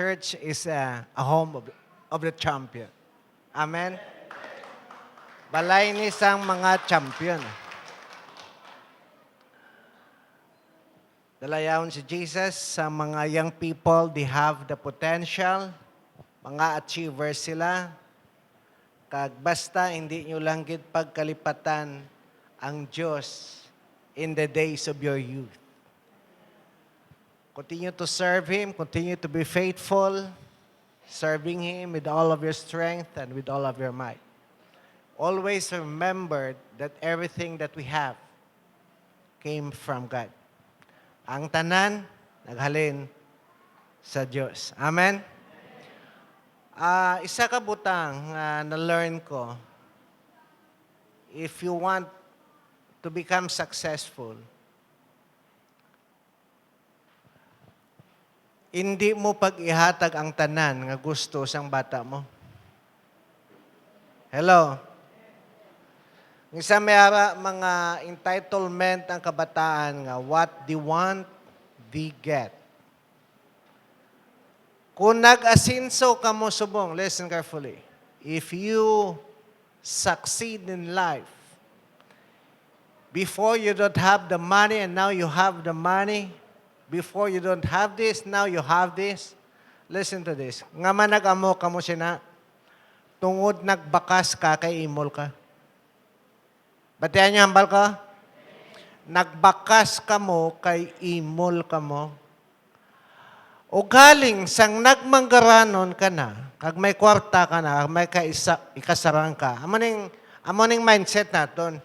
church is a home of the champion. Amen? Balay ni sang mga champion. Dalayaon si Jesus sa mga young people, they have the potential, mga achievers sila. Kag basta hindi nyo lang gid pagkalipatan ang Diyos in the days of your youth. Continue to serve Him, continue to be faithful, serving Him with all of your strength and with all of your might. Always remember that everything that we have came from God. Ang tanan, naghalin sa Diyos. Amen? Isa ka butang na-learn ko, if you want to become successful, hindi mo pag-ihatag ang tanan nga gusto sang bata mo. Hello? Isa may mga entitlement ang kabataan nga what they want, they get. Kung nag-asinso ka mo subong, listen carefully. If you succeed in life, before you don't have the money and now you have the money, before you don't have this, now you have this, listen to this. Nga man nag-amo ka mo sina, tungod nagbakas ka kay imol ka. Batihan niyo hambal ka? Nagbakas ka mo kay imol ka mo. O galing sang nagmanggaranon ka na, kag may kwarta ka na, may ikasarang ka. Amoning mindset naton.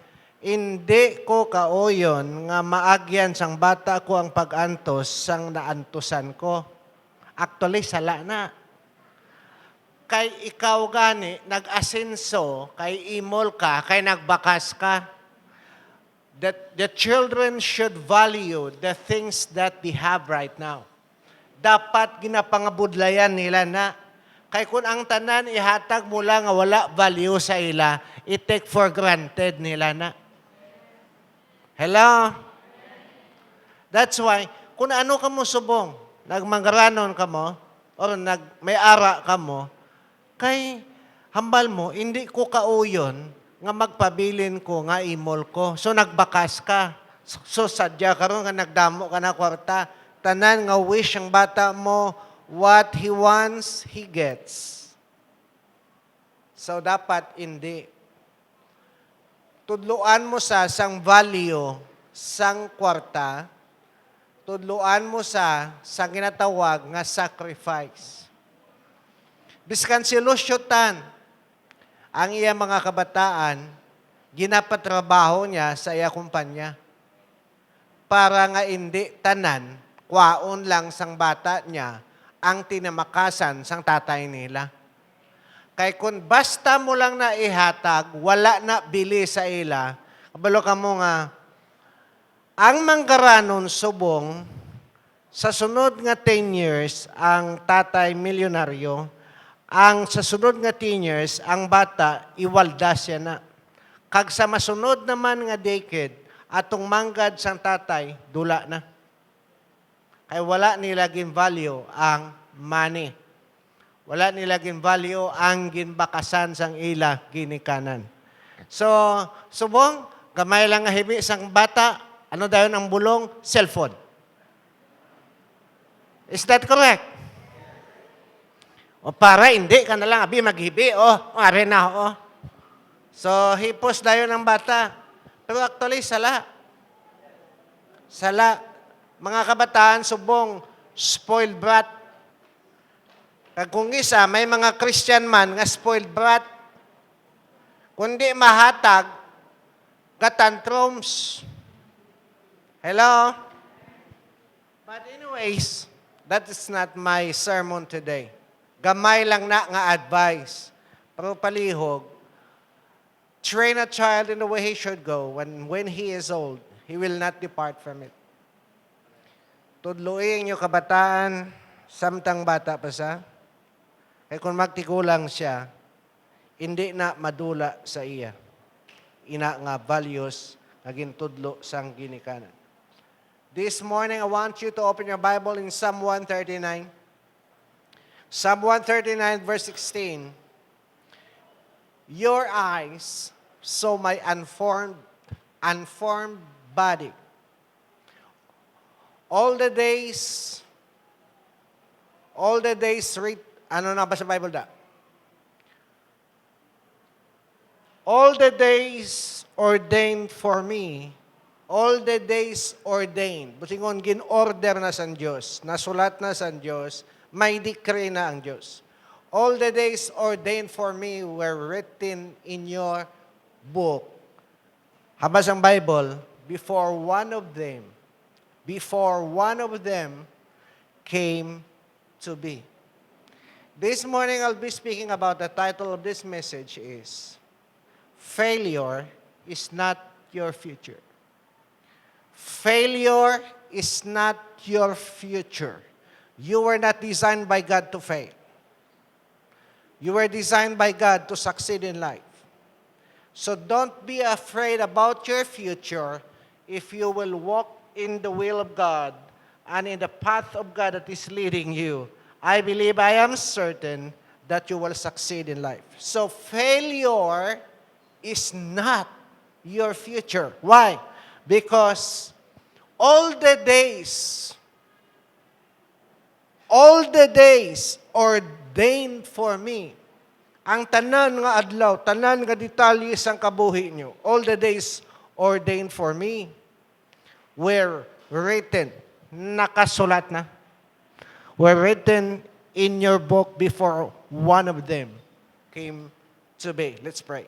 Hindi ko kaoyon nga maagyan sang bata ko ang pag-antos sang naantusan ko. Actually, sala na. Kay ikaw gani, nag-asenso, kay imol ka, kay nagbakas ka. That the children should value the things that they have right now. Dapat ginapangabudlayan nila na. Kay kung ang tanan ihatag mula nga wala value sa ila, i-take for granted nila na. Hello? That's why, kung ano ka mo subong, nagmanggaranon ka mo, or may ara ka mo, kay hambal mo, hindi ko kauyon nga magpabilin ko nga imol ko. So nagbakas ka. So sadya karon nga nagdamo ka na kwarta. Tanan nga wish ang bata mo, what he wants, he gets. So dapat hindi. Tudluan mo sa sang value, sang kwarta, tudluan mo sa ginatawag nga sacrifice. Biskan si Lusyutan, ang iya mga kabataan, ginapatrabaho niya sa iya kumpanya para nga hindi tanan, kwaon lang sang bata niya ang tinamakasan sang tatay nila. Kay kung basta mo lang na ihatag, wala na bili sa ila, kabalo ka mo nga, ang manggaranon subong, sa sunod nga 10 years, ang tatay milyonaryo, ang sa sunod nga 10 years, ang bata, iwaldas siya na. Kag sa masunod naman nga decade, atong manggad sang tatay, dula na. Kaya wala nilaging value ang money. Wala nilaging value ang ginbakasan sang ila ginikanan. So, subong, gamay lang nga hibi sang bata, ano dayon ang bulong? Cellphone. Is that correct? O para hindi ka na lang, abi maghibi, are na, So, hipos dayon ng bata. Pero actually, sala. Sala. Mga kabataan, subong, spoiled brat. Kag kung isa, may mga Christian man nga spoiled brat. Kundi mahatag, katantrums. Hello? But anyways, that is not my sermon today. Gamay lang na nga advice. Pero palihog, train a child in the way he should go. When he is old, he will not depart from it. Tudluin yung kabataan, samtang bata pa siya. Kaya kung magtigulang siya, hindi na madula sa iya. Ina nga values, naging tudlo sang ginikanan. This morning, I want you to open your Bible in Psalm 139. Psalm 139 verse 16, your eyes saw my unformed body. All the days, ano na ba sa Bible da? All the days ordained for me, all the days ordained. Busingon, gin-order na sa Diyos, nasulat na sa Diyos, may decree na ang Diyos. All the days ordained for me were written in your book. Habas ang Bible, before one of them came to be. This morning, I'll be speaking about the title of this message is, Failure is not your future. Failure is not your future. You were not designed by God to fail. You were designed by God to succeed in life. So don't be afraid about your future if you will walk in the will of God and in the path of God that is leading you. I believe, I am certain that you will succeed in life. So failure is not your future. Why? Because all the days ordained for me, ang tanan nga adlaw, tanan nga detalye sang kabuhi nyo, all the days ordained for me were written, nakasulat na, were written in your book before one of them came to be. Let's pray.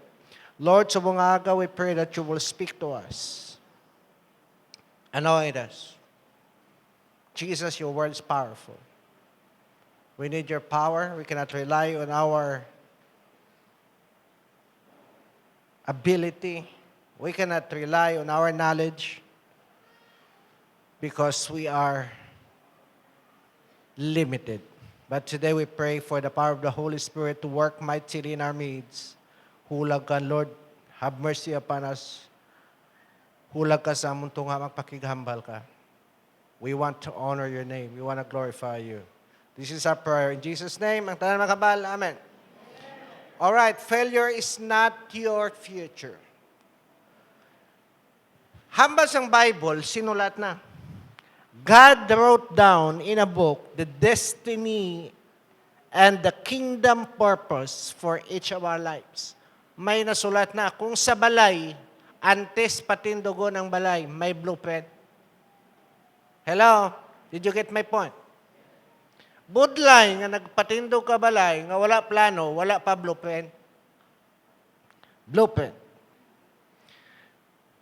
Lord, sa mga aga, we pray that you will speak to us. Anoint us. Jesus, your word is powerful. We need your power. We cannot rely on our ability. We cannot rely on our knowledge because we are limited. But today we pray for the power of the Holy Spirit to work mightily in our midst. Hulag ka, Lord, have mercy upon us. Hulag ka sa among tunga, magpakighambal ka. We want to honor your name. We want to glorify you. This is our prayer. In Jesus' name, ang tanan makabal. Amen. All right, failure is not your future. Hambal sang Bible, sinulat na. God wrote down in a book the destiny and the kingdom purpose for each of our lives. May nasulat na, kung sa balay, antes patindugo ng balay, may blueprint. Hello? Did you get my point? Budlay nga nagpatindog ka balay, nga wala plano, wala pa blueprint. Blueprint.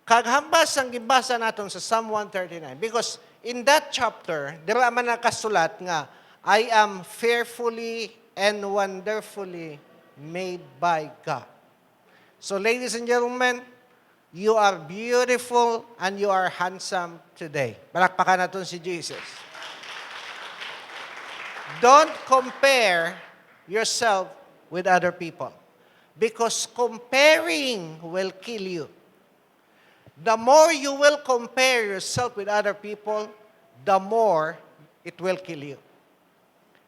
Kaghambas ang gibasa natin sa Psalm 139. Because in that chapter, dira man nakasulat nga, I am fearfully and wonderfully made by God. So ladies and gentlemen, you are beautiful and you are handsome today. Palakpakan natin si Jesus. Don't compare yourself with other people because comparing will kill you. The more you will compare yourself with other people, the more it will kill you.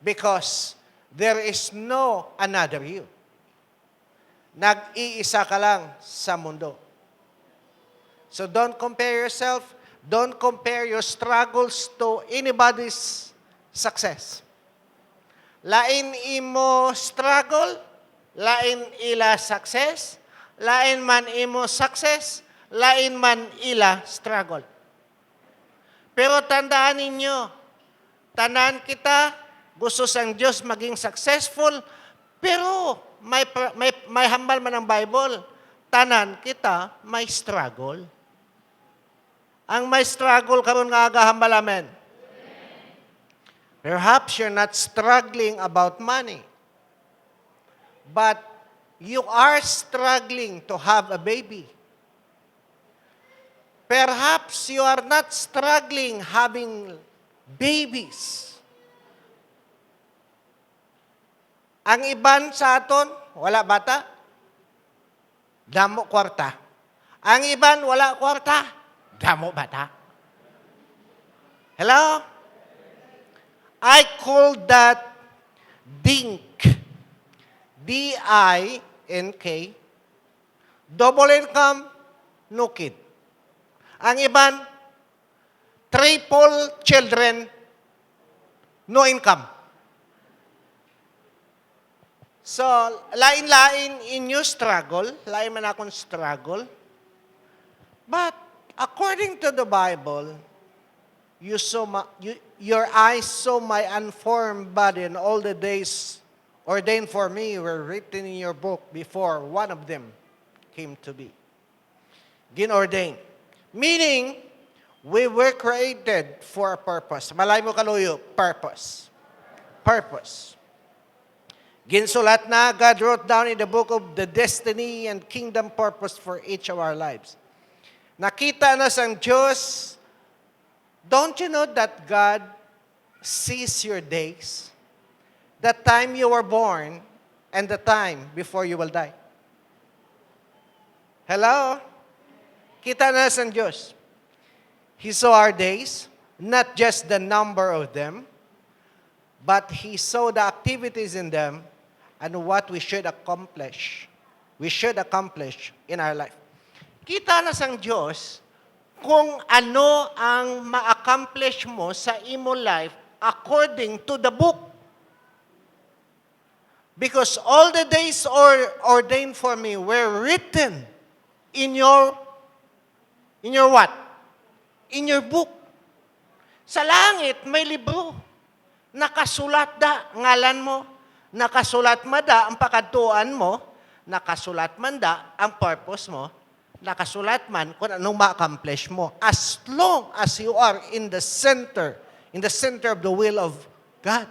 Because there is no another you. Nag-iisa ka lang sa mundo. So don't compare yourself. Don't compare your struggles to anybody's success. Lain imo struggle, lain ila success, lain man imo success, lain man ila struggle. Pero tandaan ninyo, tanan kita, gusto sang Diyos maging successful, pero may hambal man ang Bible, tanan kita may struggle. Ang may struggle karon nga agahambal, amen. Perhaps you're not struggling about money, but you are struggling to have a baby. Perhaps you are not struggling having babies. Ang iban sa aton, wala bata, damo kwarta. Ang iban, wala kwarta, damo bata. Hello? I call that DINK. D-I-N-K. Double income, no kid. Ang iban, triple children, no income. So, lain-lain inyo struggle, lain man akong struggle. But, according to the Bible, your eyes saw my unformed body, and all the days ordained for me were written in your book before one of them came to be. Ginordained. Meaning, we were created for a purpose. Malay mo kaluyo, purpose. Purpose. Ginsulat na, God wrote down in the book of the destiny and kingdom purpose for each of our lives. Nakita na sang Diyos. Don't you know that God sees your days? The time you were born and the time before you will die. Hello? Kita na sang Diyos. He saw our days, not just the number of them, but He saw the activities in them and what we should accomplish. We should accomplish in our life. Kita na sang Diyos kung ano ang ma-accomplish mo sa imo life according to the book. Because all the days ordained for me were written in your what? In your book. Sa langit, may libro. Nakasulat da, ngalan mo. Nakasulat mada ang pakadtuan mo. Nakasulat man da ang purpose mo. Nakasulat man kung anong ma-accomplish mo. As long as you are in the center of the will of God.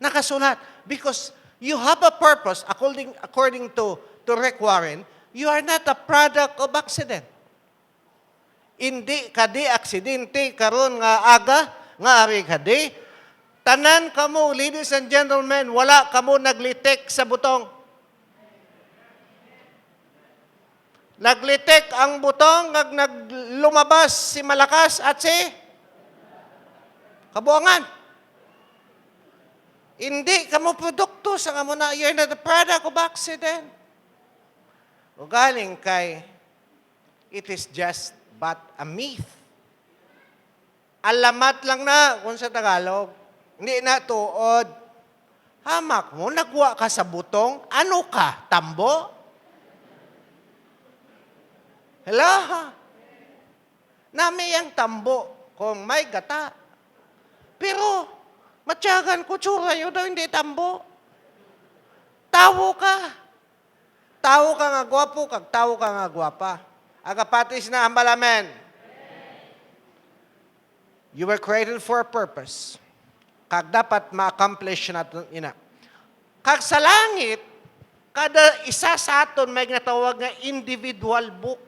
Nakasulat. Because you have a purpose, according to Rick Warren, you are not a product of accident. Hindi kadi aksidente karon nga aga, nga ari kadi. Tanan kamo, ladies and gentlemen, wala kamo naglitek sa butong. Naglitek ang butong, naglumabas si Malakas at si Kabuangan. Hindi kamo produkto sa kamo na, you're not a product of accident. O galing kay, it is just but a myth. Alamat lang na, kung sa Tagalog, hindi na tuod. Hamak mo, nagwa ka sa butong, ano ka, tambo? Hello? Nami ang tambo kung may gata. Pero, matyagan ko, tsura yun daw, hindi tambo. Tawo ka. Tawo ka nga gwapo, kag tawo ka nga gwapa. Agapatis na ambalamen. You were created for a purpose. Kag dapat ma-accomplish natin ina. Kag sa langit, kada isa sa aton may natawag nga individual book.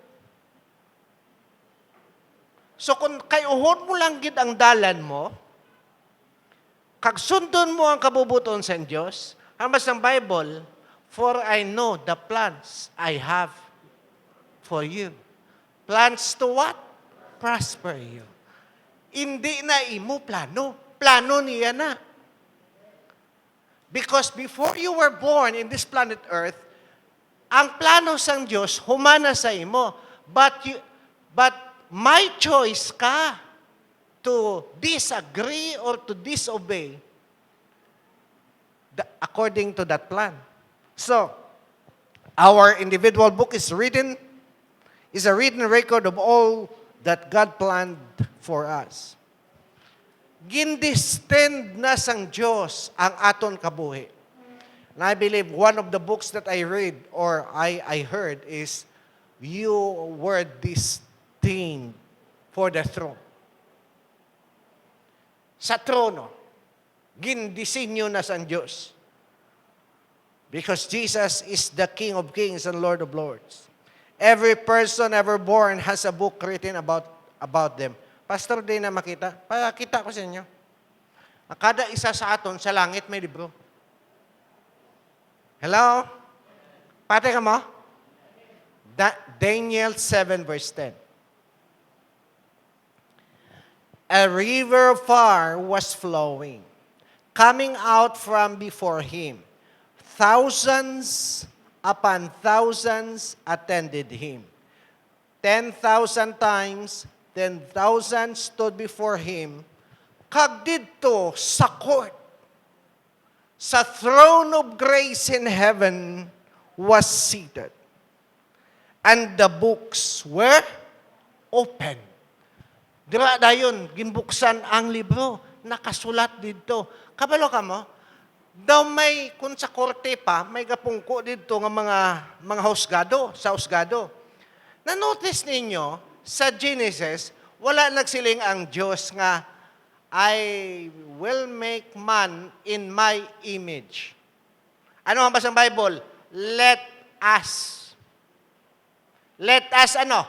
So kung kay uhod mo lang gid ang dalan mo, kag sundon mo ang kabubuton sa Dios, ang mas ng Bible, for I know the plans I have for you. Plans to what? Prosper you. Hindi na imo plano. Plano niya na. Because before you were born in this planet Earth, ang plano sang Diyos humana sa imo. But my choice ka to disagree or to disobey according to that plan. So, our individual book is a written record of all that God planned for us. Gindistend na sang Diyos ang aton kabuhi. And I believe one of the books that I read or I heard is, you were destined for the throne. Sa trono, gindisinyo na sang Diyos. Because Jesus is the King of Kings and Lord of Lords. Every person ever born has a book written about them. Pastor, di na makita. Pakita ko sa inyo. Kada isa sa aton sa langit may libro. Hello? Pati ka mo? Daniel 7 verse 10. A river of fire was flowing, coming out from before him. Thousands upon thousands attended him. 10,000 times, 10,000 stood before him, kag didto sa court, sa throne of grace in heaven was seated. And the books were open. Dira dayon, ginbuksan ang libro, nakasulat dito. Kabalo ka mo, daw may, kung sa korte pa, may gapungko dito ng mga husgado, sa husgado. Na-notice ninyo, sa Genesis, wala nagsiling ang Diyos nga, I will make man in my image. Ano ang basang Bible? Let us. Let us ano?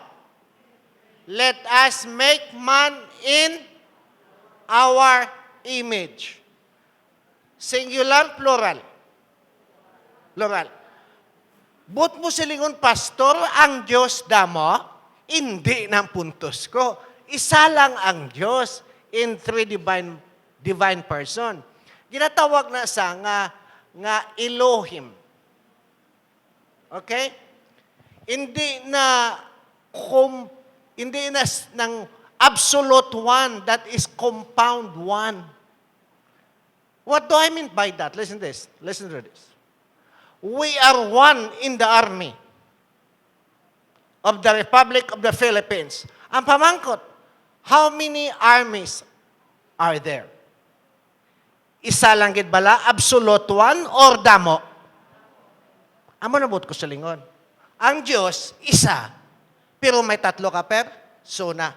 Let us make man in our image. Singular, plural. Plural. But mo silingon, pastor, ang Diyos damo, hindi ng puntos ko. Isa lang ang Diyos in three divine person. Ginatawag na sa nga Elohim. Okay? Hindi na ng absolute one, that is compound one. What do I mean by that? Listen to this. Listen to this. We are one in the army of the Republic of the Philippines. Ang pamangkot, how many armies are there? Isa lang gid bala, absolute one or damo? Amo na ko sa lingon. Ang Diyos, isa. Pero may tatlo ka persona.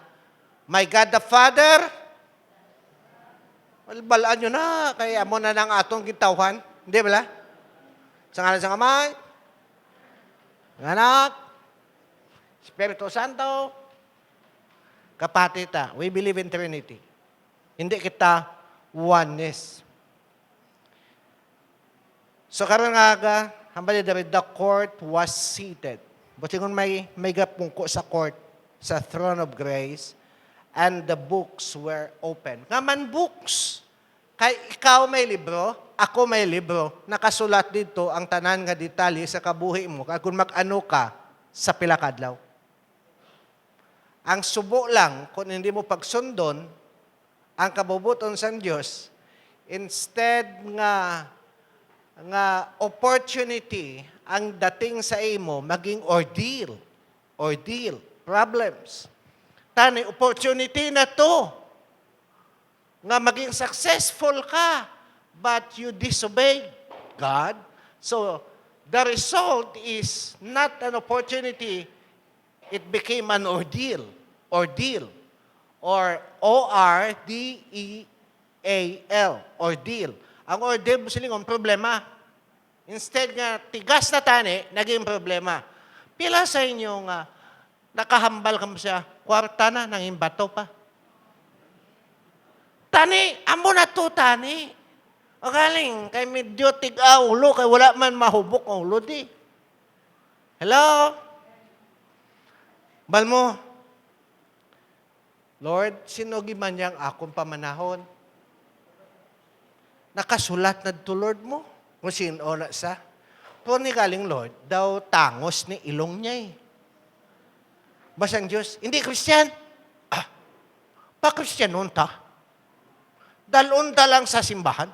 My God the Father, balaan nyo na, kaya mo na ng atong gitawhan. Hindi bala? Sa ngalan sa Amay, ng Anak, Espiritu Santo, kapatita. We believe in Trinity. Hindi kita oneness. So karon nga hambali the court was seated. Buti kung may gapungko sa court, sa throne of grace, and the books were open. Ngaman books. Kay ikaw may libro, ako may libro, nakasulat dito ang tanan nga detalye sa kabuhi mo kung mag-ano ka sa pilakadlaw. Ang subo lang, kung hindi mo pagsundon, ang kabubuton sa Diyos, instead nga opportunity ang dating sa imo maging ordeal, problems. Tani, opportunity na to nga maging successful ka, but you disobey God. So, the result is not an opportunity, it became an ordeal, or O-R-D-E-A-L, ordeal. Ang ordeal, musilingong problema. Instead nga, tigas na tani, naging problema. Pila sa inyo nga, nakahambal ka mo siya, kwarta na, nanging bato pa. Tani, amo na to, tani. O galing, kay medyo tig-aulo, kay wala man mahubok ang ulo, di. Hello? Balmo, Lord, sinugi man niyang akong pamanahon. Nakasulat na to, Lord mo. Kung sino na sa. Pero ni galing, Lord, daw tangos ni ilong niya eh. Basang Diyos, hindi Christian. Pa-Christianon ta. Dalon-da lang sa simbahan.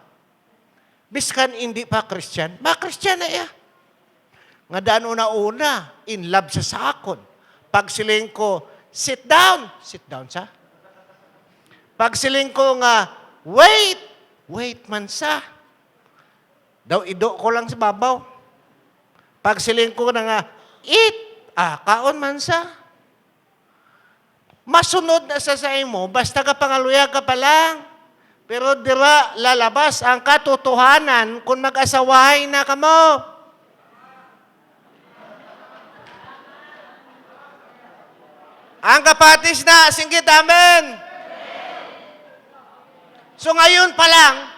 Biskan hindi pa Christian, ma-Christian na iya. Nga daan una-una, in love sa sakon. Pag siling ko, sit down sa. Pag siling ko nga, wait man sa. Daw ido ko lang sa babaw. Pag siling ko na nga, eat, kaon man sa. Masunod na sa imo, basta ka pangaluyag ka pa lang. Pero dira lalabas ang katotohanan kung mag-asawahay na kamo. Ang kapatis na, singgit, amen. So ngayon pa lang,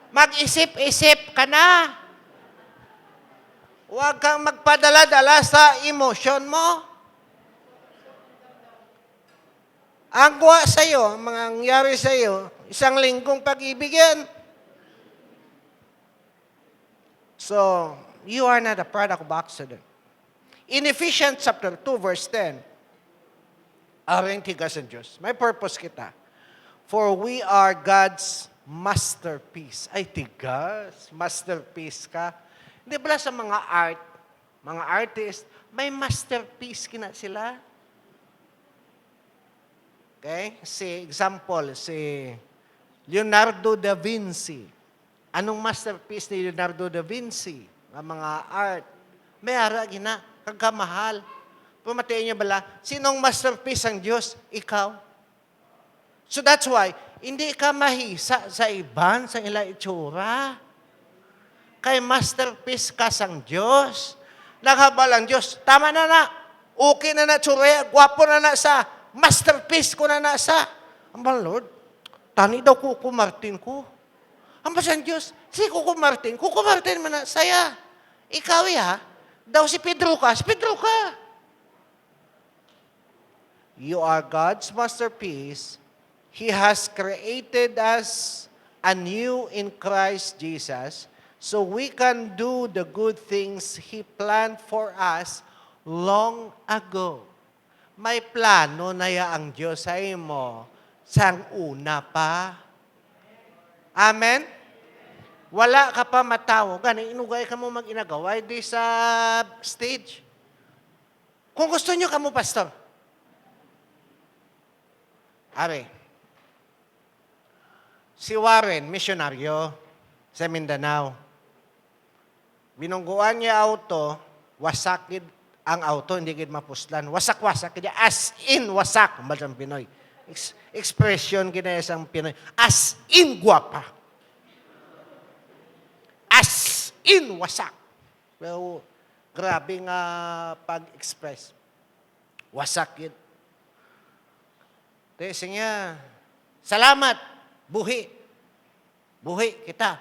mag-isip-isip ka na. Huwag kang magpadala-dala sa emotion mo. Ang guwa sa'yo, ang mangyayari sa'yo, isang linggong pag-ibig yan. So, you are not a product of accident. In Ephesians chapter 2, verse 10, aring tigas ng Diyos, may purpose kita. For we are God's masterpiece. Ay, tigas. Masterpiece ka. Hindi ba sa mga art, mga artist, may masterpiece kina sila? Okay? Example, si Leonardo da Vinci. Anong masterpiece ni Leonardo da Vinci? Ang mga art. May ara gina, kagamahal. Pumatiin niya bala, sinong masterpiece ang Diyos? Ikaw. So that's why, hindi ka mahisa sa iban, sa ila itsura. Kay masterpiece ka sang Diyos. Naghabal ang Diyos, tama na. Okay na tsura, gwapo na sa, masterpiece ko na sa. Amba, Lord, tani daw Kuko Martin ko. Amba sa Diyos, si Kuko Martin man na, saya. Ikaw daw si Pedro ka. You are God's masterpiece. He has created us anew in Christ Jesus so we can do the good things He planned for us long ago. May plano na ang Diyos sa imo sang una pa. Amen? Wala ka pa matawo. Gani, inugay ka mo mag-inagaway di sa stage. Kung gusto nyo ka mo, pastor. Are, si Warren, misyonaryo sa Mindanao. Binungguan niya auto, wasakid ang auto, hindi gid mapuslan. Wasak-wasak kaya as in wasak, mbal Pinoy. Expression kina isang Pinoy. As in guwapa. As in wasak. Well, grabe nga pag-express. Wasak yun. Tesing niya, salamat, buhi. Buhi kita.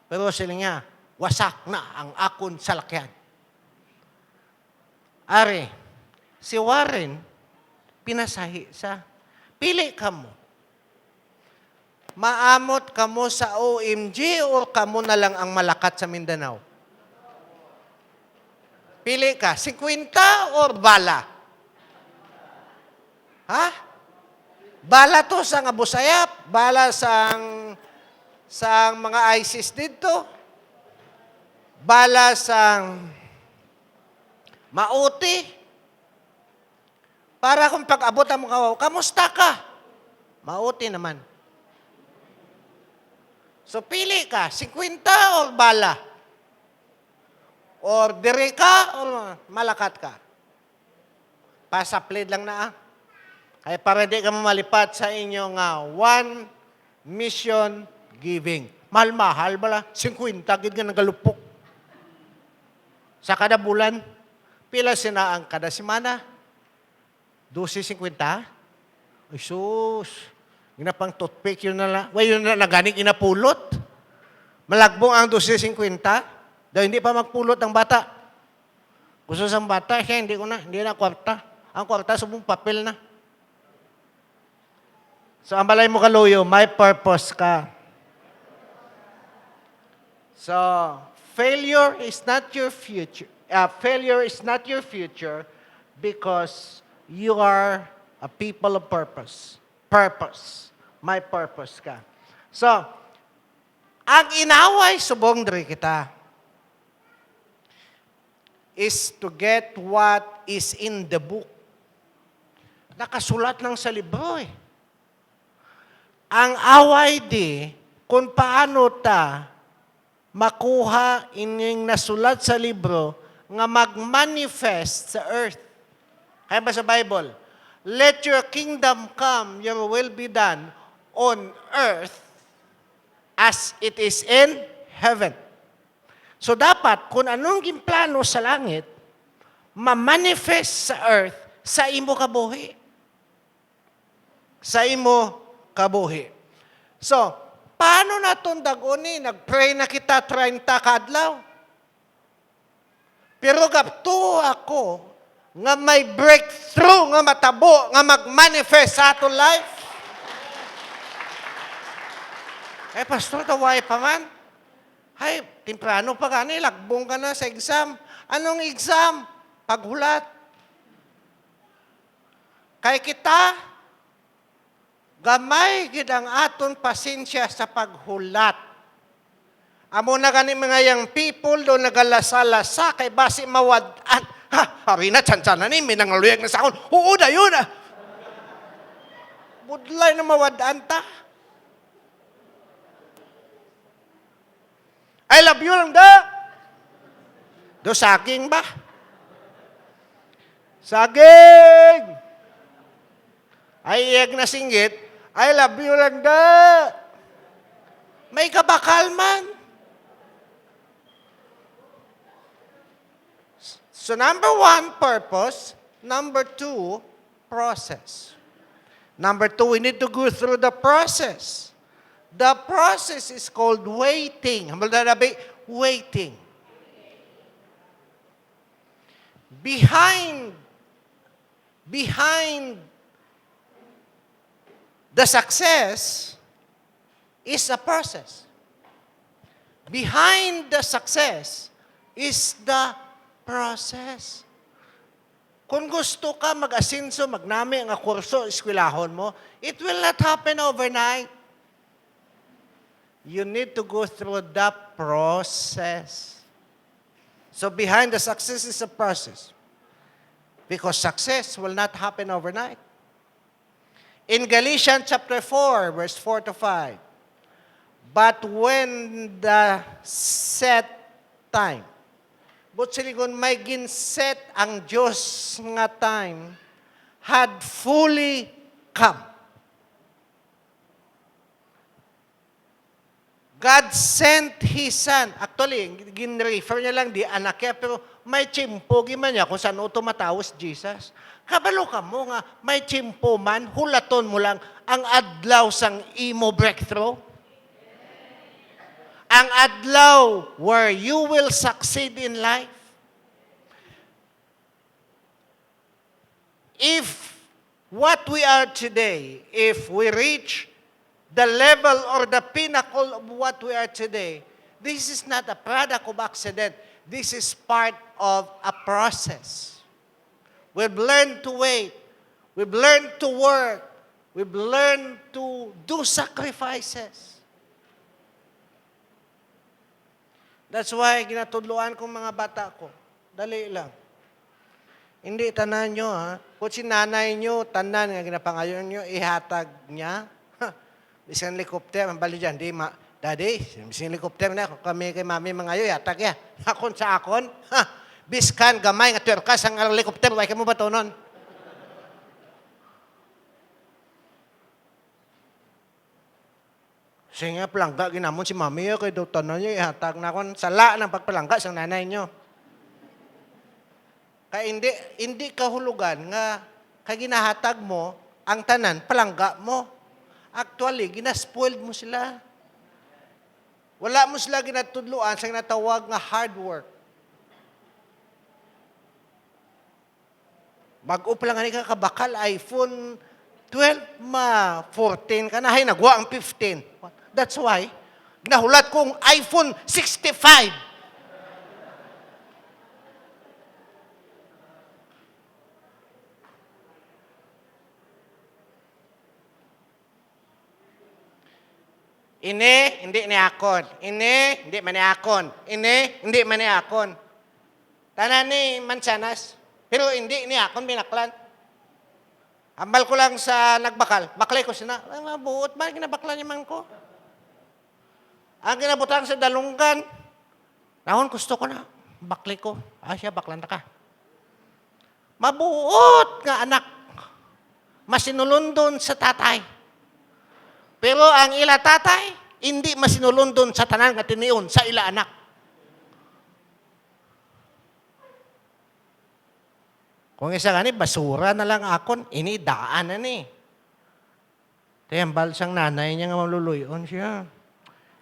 Pero sila niya, wasak na ang akon salakyan. Are, si Warren, pinasahi sa, pili ka mo. Maamot ka mo sa OMG o kamo na lang ang malakat sa Mindanao? Pili ka, 50 or bala? Ha? Bala to sa Abu Sayyaf, bala sa mga ISIS dito, bala sa Mauti. Para kung pag-abot ang mga kamusta ka? Mauti naman. So pili ka, 50 or bala? Or dire ka or malakat ka? Pasaplid lang na Kaya para di ka malipat sa inyong one mission giving. Mahal-mahal bala, 50 gid nga nagalupok. Sa kada bulan, pila sina ang kada semana? 12.50? Ay sus, ginapang toothpick yun na lang. Way yun na naganing inapulot. Malagbong ang 12.50, dahil hindi pa magpulot ang bata. Gusto sa bata, siya hindi na kwarta. Ang kwarta, subong papel na. So, ang balay mo kaluyo, may purpose ka. So, failure is not your future. Failure is not your future because you are a people of purpose. Purpose. May purpose ka. So, ang inaway subong diri kita is to get what is in the book. Nakasulat lang sa libro Ang away di, kung paano ta makuha inyong nasulat sa libro nga mag-manifest sa earth. Kaya ba sa Bible? Let your kingdom come, your will be done on earth as it is in heaven. So dapat, kung anong ginplano sa langit, ma-manifest sa earth sa imo kabuhi. Sa imo kabuhi. So, paano na itong daguni? Nag-pray na kita 30 kadlaw. Pero gapto ako nga may breakthrough, nga matabo, nga mag-manifest sa atong life. Pastor, taway pa man. Hay, timprano pa ka lagbong ka na sa exam. Anong exam? Paghulat. Kay kita, gamay gid ang aton pasensya sa paghulat. Amo na gani mga yang people do nagalasala-lasa kay basi mawad-an. Ha, hari na tsansana ni minangaluyag na sakon. Oo da yun ah. Budlay na mawad-an ta. I love you lang da. Do saging ba? Saging! Ay iyag na singgit, I love you lang da. May kabakal man. So number 1, purpose. Number 2, process. Number 2, we need to go through the process. The process is called waiting. Waiting. Behind the success is a process. Behind the success is the process. Kung gusto ka mag-asinso, magnami ang kurso, eskwelahon mo, it will not happen overnight. You need to go through the process. So behind the success is a process. Because success will not happen overnight. In Galatians chapter 4, verse 4 to 5, but when the set time, but silingon may ginset ang Diyos nga time had fully come. God sent His Son. Actually, gin-refer niya lang di anak niya, pero may chimpo man niya kung saan tumatawas Jesus. Kabalo ka mo nga, may chimpo man, hulaton mo lang ang adlaw sang imo breakthrough. Ang adlaw where you will succeed in life. If what we are today, if we reach the level or the pinnacle of what we are today, this is not a product of accident. This is part of a process. We've learned to wait. We've learned to work. We've learned to do sacrifices. That's why ginatudluan kong mga bata ko. Dali lang. Hindi tanan nyo ha. Kung si nanay nyo, tanan nga ginapangayon nyo, ihatag niya. Bisan helicopter, ang bali dyan, di daddy, bisan helicopter na, kami kay mami mangayo, ihatag ya. Akon sa akon, biskan, gamay, nga tuwerkas, ang helicopter, why ka mo ba ito nun? Sige nga, palangga, ginamon si mami, kay daw tanan nyo, ihatag na akon, sala ng pagpalangga sa nanay nyo. Kaya hindi kahulugan nga, kay ginahatag mo, ang tanan, palangga mo. Actually, ginaspoiled mo sila. Wala mo sila ginatudluan sa ginatawag nga hard work. Bago pa lang ka kabakal, iPhone 12 14 ka na, hay nagwa ang 15. That's why, ginahulat kong iPhone 65. Ini, hindi ni akon. Ini, hindi man ni akon. Ini, hindi man ni akon. Tanan ni Mansanas. Pero hindi ni akon binaklan. Ambal ko lang sa nagbakal. Baklay ko sina. Ay, mabuot ba? Ginabaklan niya man ko. Ang ginabutan sa dalunggan. Nahon, gusto ko na. Baklay ko. Siya, baklan na ka. Mabuot nga anak. Masinulundon sa tatay. Pero ang ila tatay, hindi masinulundon sa tanan nga tiniyon sa ila anak. Kung isa nga ni, basura na lang akon, ini daan na ni. Tayambal siyang nanay niya nga maluluyon siya.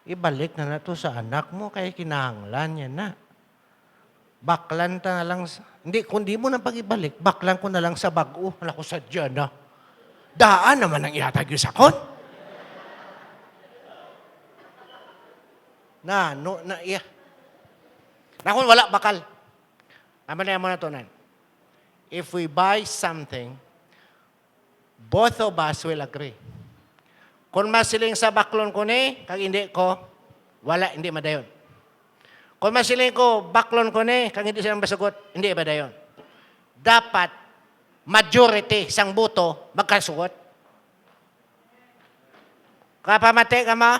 Ibalik na to sa anak mo, kaya kinahanglan niya na. Baklan ta na lang, hindi, kundi mo na pag-ibalik, baklan ko na lang sa bago, wala ko sadya na. Daan naman ang ihatag yung sakon. iya. Nakon, wala bakal. Ama na mo na to, nan. If we buy something, both of us will agree. Kung masiling sa baklon ko ni, kag hindi ko, wala, hindi madayon. Kung masiling ko, baklon ko ni, kag hindi silang basugot, hindi madayon. Dapat, majority, sang buto, magkasugot. Kapamati ka ma?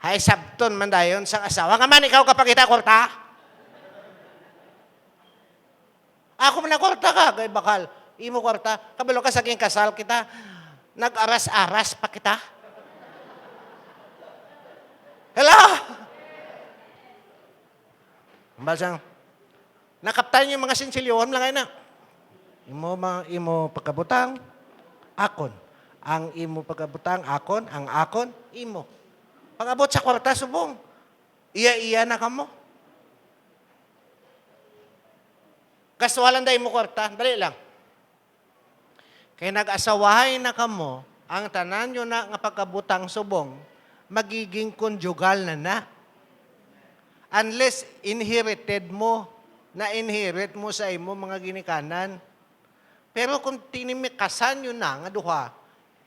Hay sabton man dayon sang asawa. Nga man, ikaw kapag kita korta? Ako man na korta ka, gay bakal. Imo korta. Kabalo ka sa aking kasal kita. Nag-aras-aras pa kita. Hello? Basang, nakaptan yung mga sinsilyon lang ay na. Imo pagkabutang, akon. Ang imo pagkabutang, akon. Ang akon, imo. Pag-abot sa kwarta, subong. Iya-iya na kamo. Kaswalan dahil mo kwarta, dali lang. Kaya nag-asawahay na kamo, ang tanan nyo na nga pagkabutang subong, magiging conjugal na. Unless inherited mo, na-inherit mo sa imo mga ginikanan. Pero kung tinimikasan nyo na nga duha,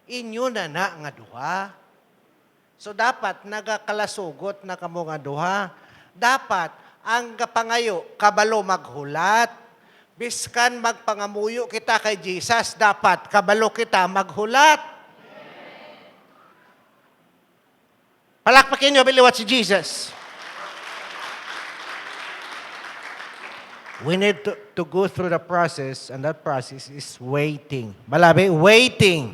inyo na nga duha. So dapat nagakalasugot na kamo nga duha. Dapat ang kapangayo, kabalo maghulat. Biskan magpangamuyo kita kay Jesus, dapat kabalo kita maghulat. Palakpakin nyo, biliwat si Jesus. We need to go through the process, and that process is waiting. Balabi, waiting.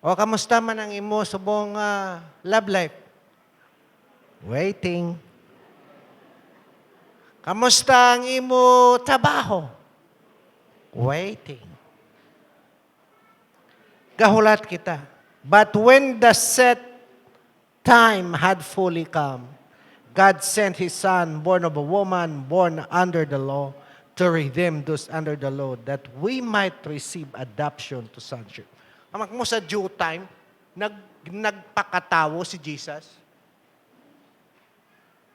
O, kamusta man ang imo subong love life? Waiting. Kamusta ang imo trabaho? Waiting. Gahulat kita. But when the set time had fully come, God sent His Son, born of a woman, born under the law, to redeem those under the law, that we might receive adoption to sonship. Amak mo sa due time, nagpakatawo si Jesus.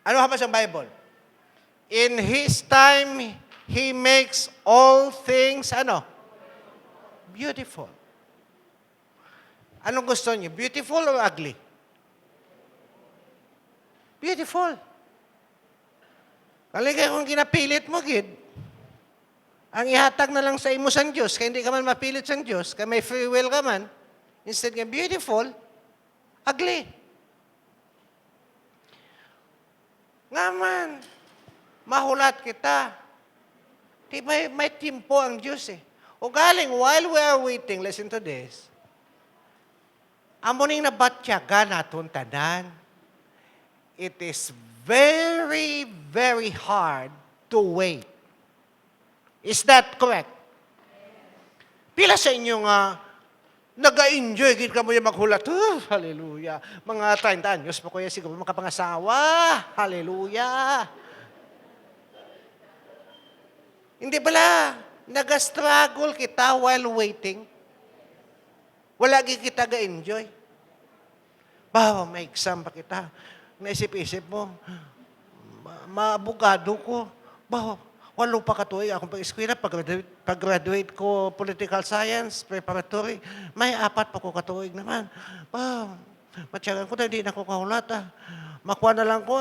Ano hamas ang Bible? In His time, He makes all things, beautiful. Anong gusto niyo? Beautiful or ugly? Beautiful. Kaligay kung ginapilit mo, gid. Ang ihatag na lang sa imo sang Diyos, kaya hindi ka man mapilit sang Diyos, kaya may free will ka man, instead nga beautiful, ugly. Nga man, mahulat kita. Di ba may timpo ang Diyos eh. O galing, while we are waiting, listen to this, amuning nabatyaga naton tanan, it is very, very hard to wait. Is that correct? Pila sa inyo nga, nag-enjoy, gid ka mo yung maghulat. Hallelujah. Mga 30 anyos pa kuya siguro makapangasawa. Hallelujah. Hindi bala, nag-struggle kita while waiting. Wala gid kita ga-enjoy. Bawa, may exam pa kita. Naisip-isip mo, maabogado ko. Bawa, 8 pa katuig akong pag-eskwela, pag-graduate ko political science, preparatory, may 4 pa ko katuig naman. Matyagan ko na, hindi na ko kahulat. Makuha na lang ko,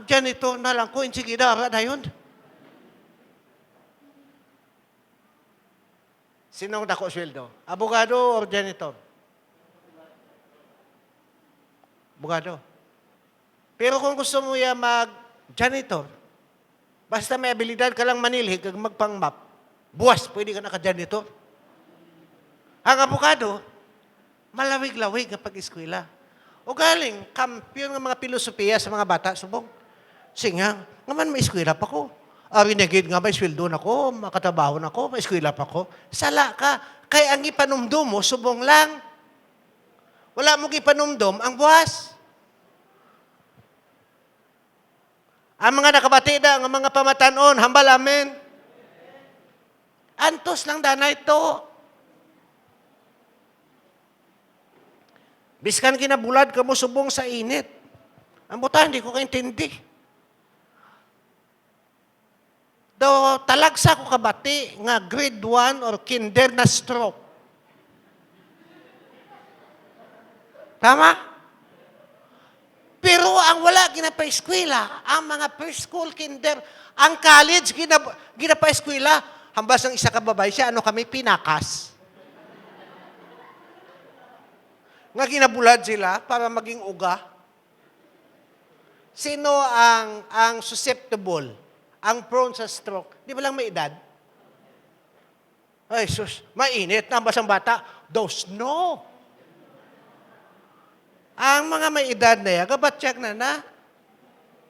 janitor na lang ko, insigida, na yun. Sinong dako sweldo? Abogado or janitor? Abogado. Pero kung gusto mo ya mag-janitor, basta may abilidad ka lang manilhig, kag magpang-map, buwas, pwede ka naka-janitor. Ang abogado, malawig-lawig kapag eskwela. O galing, kampiyon ng mga filosofiya sa mga bata, subong. Singa, ngaman may eskwela pa ko. Rinegid nga may sweldo na ko, makatabaho na ko, may eskwela pa ko. Sala ka, kaya ang ipanumdum mo, subong lang. Wala mong ipanumdum, ang buwas. Ang mga nakabatida, ang mga pamatanon, hambal amen. Antos lang dana ito. Biskan kinabulad ka mo subong sa init. Ang buta, hindi ko kaintindi. Do talagsa ko kabati nga grade 1 or kinder na stroke. Tama? Pero ang wala ginapa-eskwela, ang mga preschool, kinder, ang college ginapa-eskwela, hambas ang isa ka babae siya, ano kami, pinakas. Nga ginabulad sila para maging uga. Sino ang susceptible, ang prone sa stroke? Di ba lang may edad? Ay, sus, mainit na basang bata. Those, no. Ang mga may edad na yan, kabatsyag na.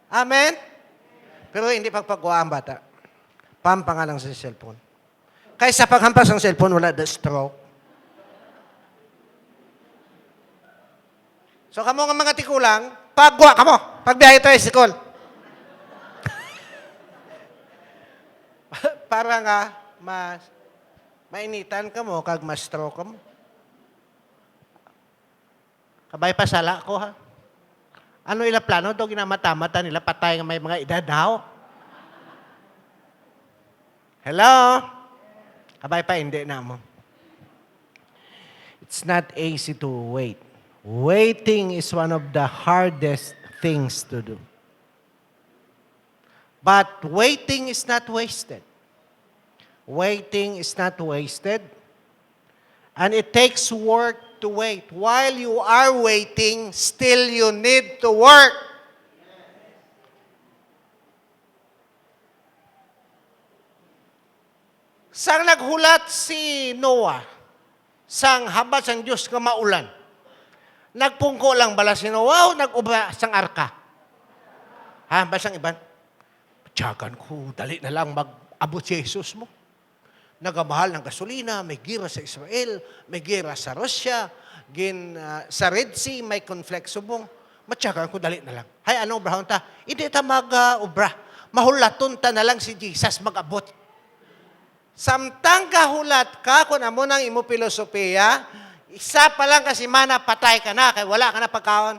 Amen? Pero hindi pagpagawa ang bata. Pampangalang sa cellphone. Kaysa paghampas ng cellphone, wala the stroke. So, kamo nga mga tikulang, pagwa kamo, pagbiyahe tayo sa school. Para nga, mainitan ka mo, kag ma-stroke ka mo. Kabay pasala ko, ha? Ano ila plano? Ito ginamata-mata nila, patay nga may mga edad, ha? Hello? Kabay pa, hindi na mo. It's not easy to wait. Waiting is one of the hardest things to do. But waiting is not wasted. Waiting is not wasted. And it takes work to wait. While you are waiting, still you need to work. Sang naghulat si Noah, sang habat sang Diyos nga maulan, nagpungko lang bala si Noah o nag-ubra sang arka? Ha, basang iban? Tiyagan ko, dali na lang mag-abot si Jesus mo. Nagamahal ng gasolina, may gira sa Israel, may gira sa Russia, sa Red Sea, may conflict subong. Matyagan ko, dali na lang. Hay, ano obrahon ta? Hindi ta mag-ubra. Mahulaton ta na lang si Jesus mag-abot. Samtang kahulat ka, kung amo nang imo filosofiya, isa pa lang kasi mana, patay ka na, kaya wala ka na pagkaon.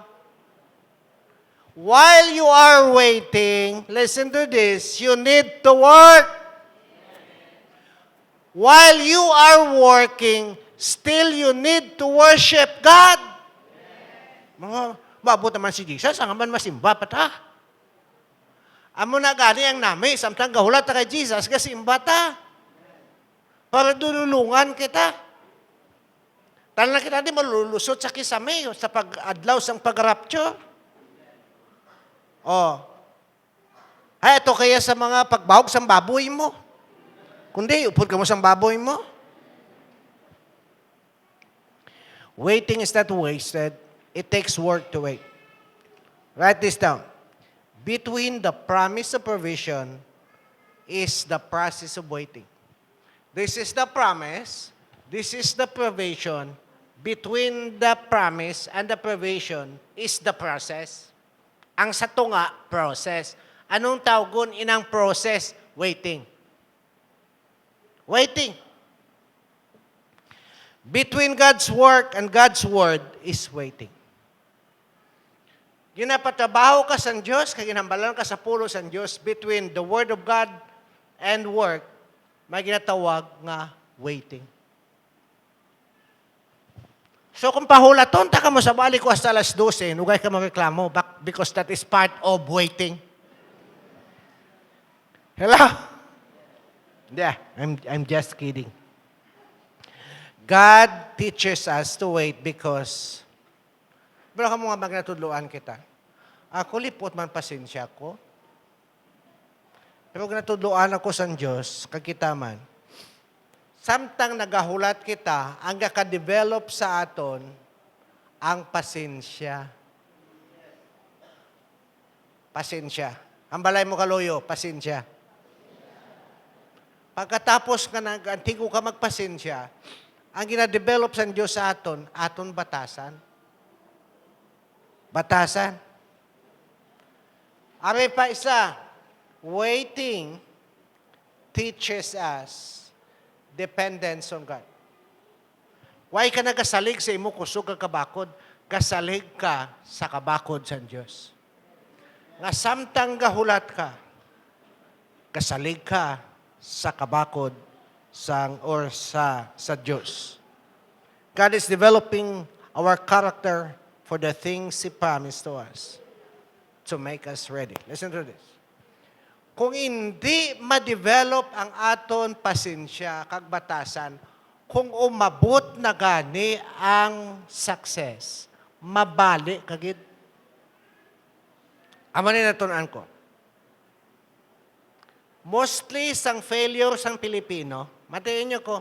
While you are waiting, listen to this, you need to work. While you are working, still you need to worship God. Maabot naman si Jesus, ang man masimba pa ta. Amo na gani ang nami, samtang gahulat ta kay Jesus, kasimba ta. Para dululungan kita. Tanan kita di malulusot sa kisame, sa pag-adlaw sang pag-rapture. Oh. Ay, ito kaya sa mga pagbahog sang baboy mo. Kundi, upod ka mo sang baboy mo. Waiting is not wasted. It takes work to wait. Write this down. Between the promise of provision is the process of waiting. This is the promise. This is the provision. Between the promise and the provision is the process. Ang sato nga, process. Anong tawgon inang process? Waiting. Waiting. Between God's work and God's word is waiting. Ginapatrabaho ka sa Diyos, kaginambalan ka sa pulo sa Diyos, between the word of God and work, may ginatawag nga waiting. So kung pahulaton, taka mo sa balik ko hasta alas 12, nugay ka mareklamo because that is part of waiting. Hello? Yeah, I'm just kidding. God teaches us to wait because, pero ka mo nga magnatudloan kita. Ako lipot man pasensya ko. Pero gnatudloan ako sa Diyos, kagita man. Samtang nagahulat kita, ang gaka-develop sa aton, ang pasensya. Pasensya. Ang balay mo kaluyo, pasensya. Pagkatapos ka nag-antigo ka magpasensya, ang gina-develop sa Diyos sa aton batasan. Batasan. Are pa isa, waiting teaches us dependence on God. Why ka nagasalig sa imo kusog ka kabakod? kasalig ka sa kabakod sa Diyos. Nga samtang gahulat ka, kasalig ka sa kabakod sa Diyos. God is developing our character for the things He promised to us to make us ready. Listen to this. Kung hindi ma-develop ang aton pasensya kag batasan, kung umabot na gani ang success, mabali kagid. Amo ni natunan ko. Mostly sang failure sang Pilipino, matiin niyo ko,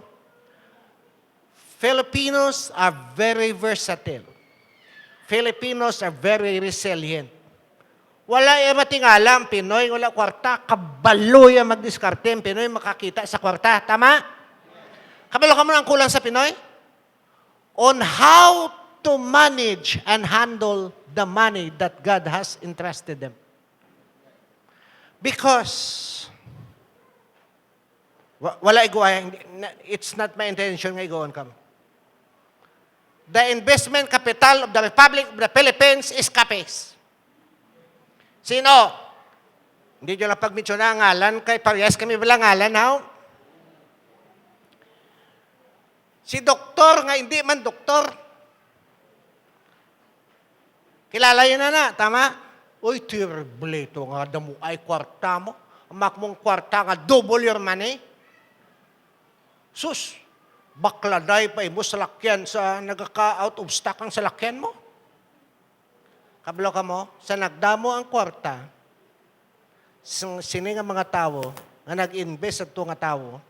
Filipinos are very versatile. Filipinos are very resilient. Wala yung matingalam, Pinoy, wala kwarta, kabalo yung magdiskarte, Pinoy makakita sa kwarta. Tama? Kabalo ka mo ang kulang sa Pinoy? On how to manage and handle the money that God has entrusted them. Because, wala iguay, it's not my intention nga iguan kami. The investment capital of the Republic of the Philippines is CAPES. Sino? Hindi nyo lang pag-mention na ngalan, kay parehas kami wala ngalan, how? Si doktor nga, hindi man doktor. Kilala yun na, tama? Uy, terrible ito nga, damo ay kwarta mo. Amak mong kwarta nga, double your money. Sus, bakladay pa mo sa lakyan sa nagaka-out of stock ang salakyan mo. Kablo ka mo, sa nagdamo ang kwarta, sini nga mga tao, nga nag-invest at nga tao,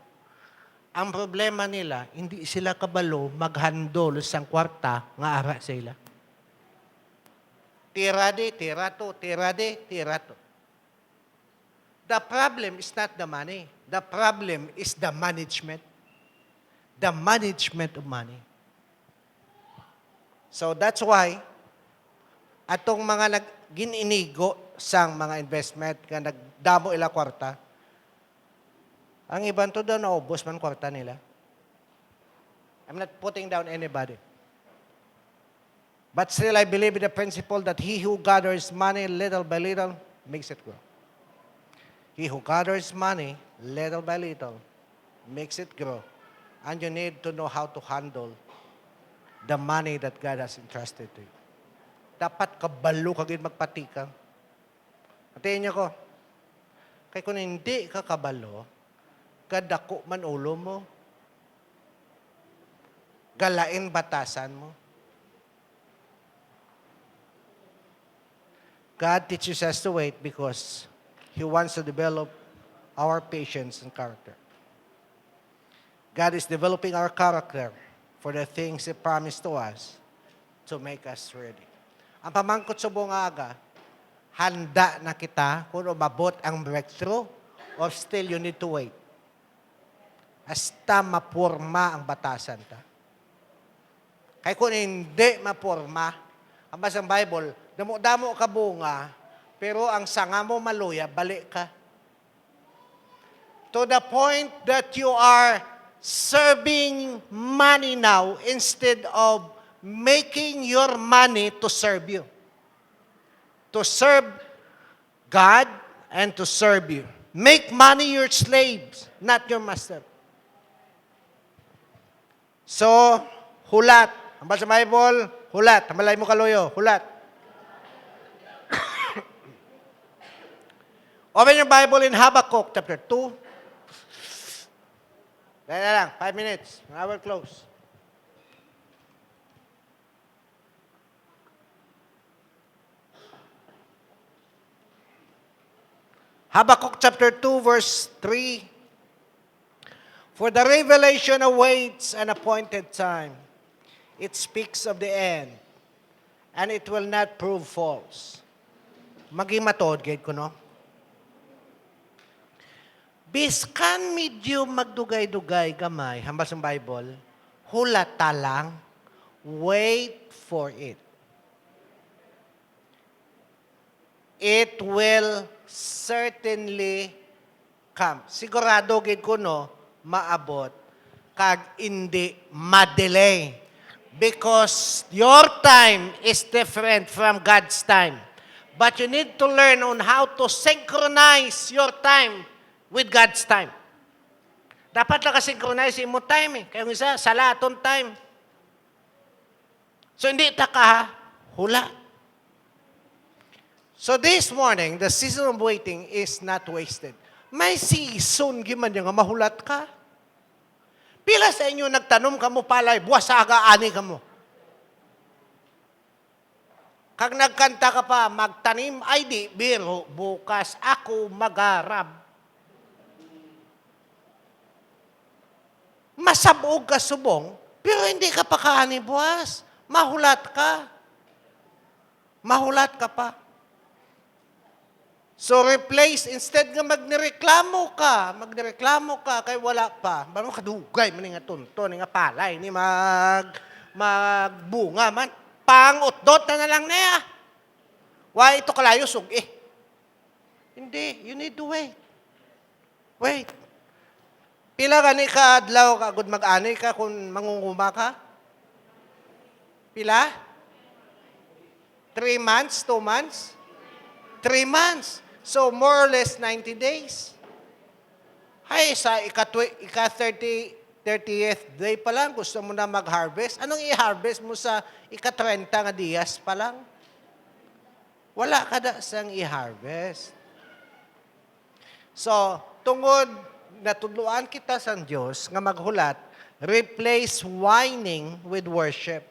ang problema nila, hindi sila kabalo maghandol sa kwarta nga ara sila. Tira de, tira to, tira de, tira to. The problem is not the money. The problem is the management. The management of money. So that's why, atong mga gininigo sang mga investment nga nagdamo ila kwarta, ang iban to daw naubos man kwarta nila. I'm not putting down anybody. But still, I believe in the principle that he who gathers money little by little makes it grow. He who gathers money little by little makes it grow. And you need to know how to handle the money that God has entrusted to you. Dapat kabalo kagid magpatika. Atiin niyo ko, kay kung hindi ka kabalo, kadako man ulo mo, galain batasan mo. God teaches us to wait because He wants to develop our patience and character. God is developing our character for the things He promised to us to make us ready. Ang pamangkot sa buong aga, handa na kita kung umabot ang breakthrough or still you need to wait. Hasta mapurma ang batasan ta. Kaya kung hindi mapurma, ang basang Bible, damo-damo ka bunga, pero ang sanga mo maluya, balik ka. To the point that you are serving money now instead of making your money to serve you. To serve God and to serve you. Make money your slaves, not your master. So, hulat. Ang basa Bible, hulat. Malay mo kaluyo, hulat. Open your Bible in Habakkuk chapter 2. Dahil lang, 5 minutes. I will close. Habakkuk chapter 2 verse 3. For the revelation awaits an appointed time. It speaks of the end, and it will not prove false. Maging matod, gayud ko, no? Biskan medyo magdugay-dugay gamay, hambas ng Bible, hulata lang, wait for it. It will certainly come. Sigurado gid ko no, maabot kag hindi madelay. Because your time is different from God's time. But you need to learn on how to synchronize your time with God's time. Dapat nakasynchronize mo time eh. Kaya yung isa, salaton time. So hindi ta ka hula. So this morning, the season of waiting is not wasted. May season giman nga mahulat ka. Pila sa inyo nagtanom ka mo palay, buwasaga ani ka mo. Kag nagkanta ka pa, magtanim ay di biro, bukas ako magarab. Masabog ka subong, pero hindi ka pa kaani buwas. Mahulat ka. Mahulat ka pa. So replace, instead nga magnireklamo ka, kay wala pa. Bano kadugay, man nga tunto, nga palay, ni magbunga man. Pang-utdot na lang niya. Why ito kalayo sug Hindi, you need to wait. Wait. Pila gani ka adlaw ka, good mag-ani ka kung mangunguma ka? Pila? 3 months? 2 months? 3 months. So, more or less 90 days. Hay, sa ika-30th day pa lang, gusto mo na mag-harvest. Anong i-harvest mo sa ika-30 nga diyas pa lang? Wala ka na sang i-harvest. So, tungod natudluan kita sa Diyos nga maghulat, replace whining with worship.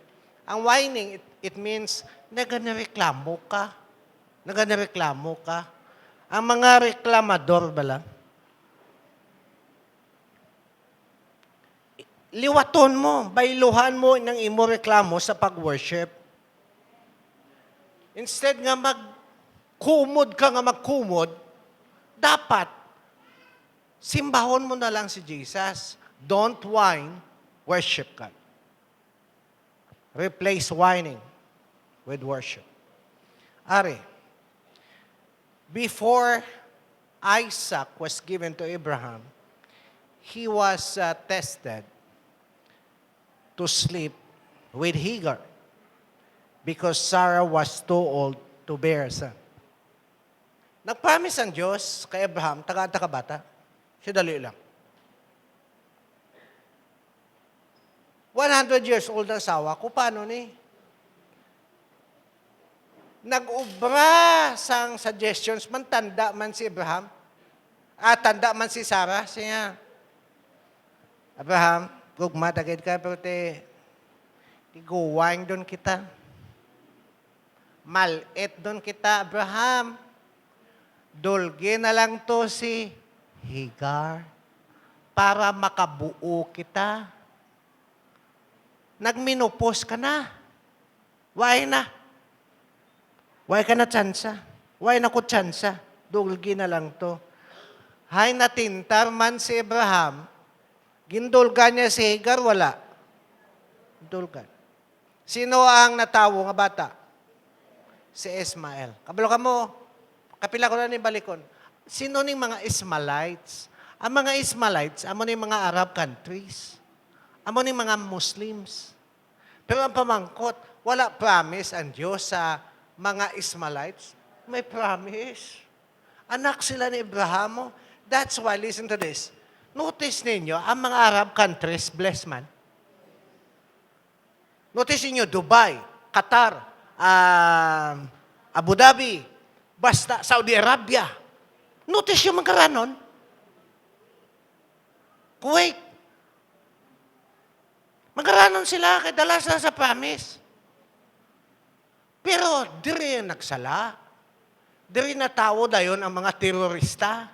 Ang whining, it means naganareklamo ka. Naganareklamo ka. Ang mga reklamador ba lang? Liwaton mo, bailuhan mo ng imo reklamo sa pag-worship. Instead nga magkumod ka nga magkumod, dapat simbahon mo na lang si Jesus. Don't whine, worship God. Replace whining with worship. Ari, before Isaac was given to Abraham, he was tested to sleep with Hagar because Sarah was too old to bear a son. Nag-promise ang Diyos kay Abraham, taga-bata, siya dali lang. 100 years old ang sawa ko, paano ni? Nag-ubra sang suggestions man, tanda man si Abraham, tanda man si Sarah, siya, Abraham, gugma, tagad ka, pero tiguwang doon kita. Malit doon kita, Abraham. Dulgi na lang to si Hagar para makabuo kita. Nagminupos ka na. Why na? Why ka na tsansa? Why na ko tsansa? Dulgi na lang to. Hay natintar man si Abraham, gindulgan niya si Hagar, wala. Gindulgan. Sino ang natawo nga bata? Si Ismael. Kabalo ka mo, kapila ko na ni balikon. Sino ning mga Ismailites? Ang mga Ismailites, amo ning mga Arab countries. Amo ning mga Muslims. Pero ang pamangkot, wala promise ang Diyos sa mga Ismailites. May promise. Anak sila ni Abraham. That's why, listen to this. Notice ninyo, ang mga Arab countries, blessed man. Notice ninyo, Dubai, Qatar, Abu Dhabi, basta Saudi Arabia. Notice yung mga ranon. Kuwait. Magaranon sila, kay dala sila sa promise. Pero diri nagsala. Diri na tao dayon ang mga terorista,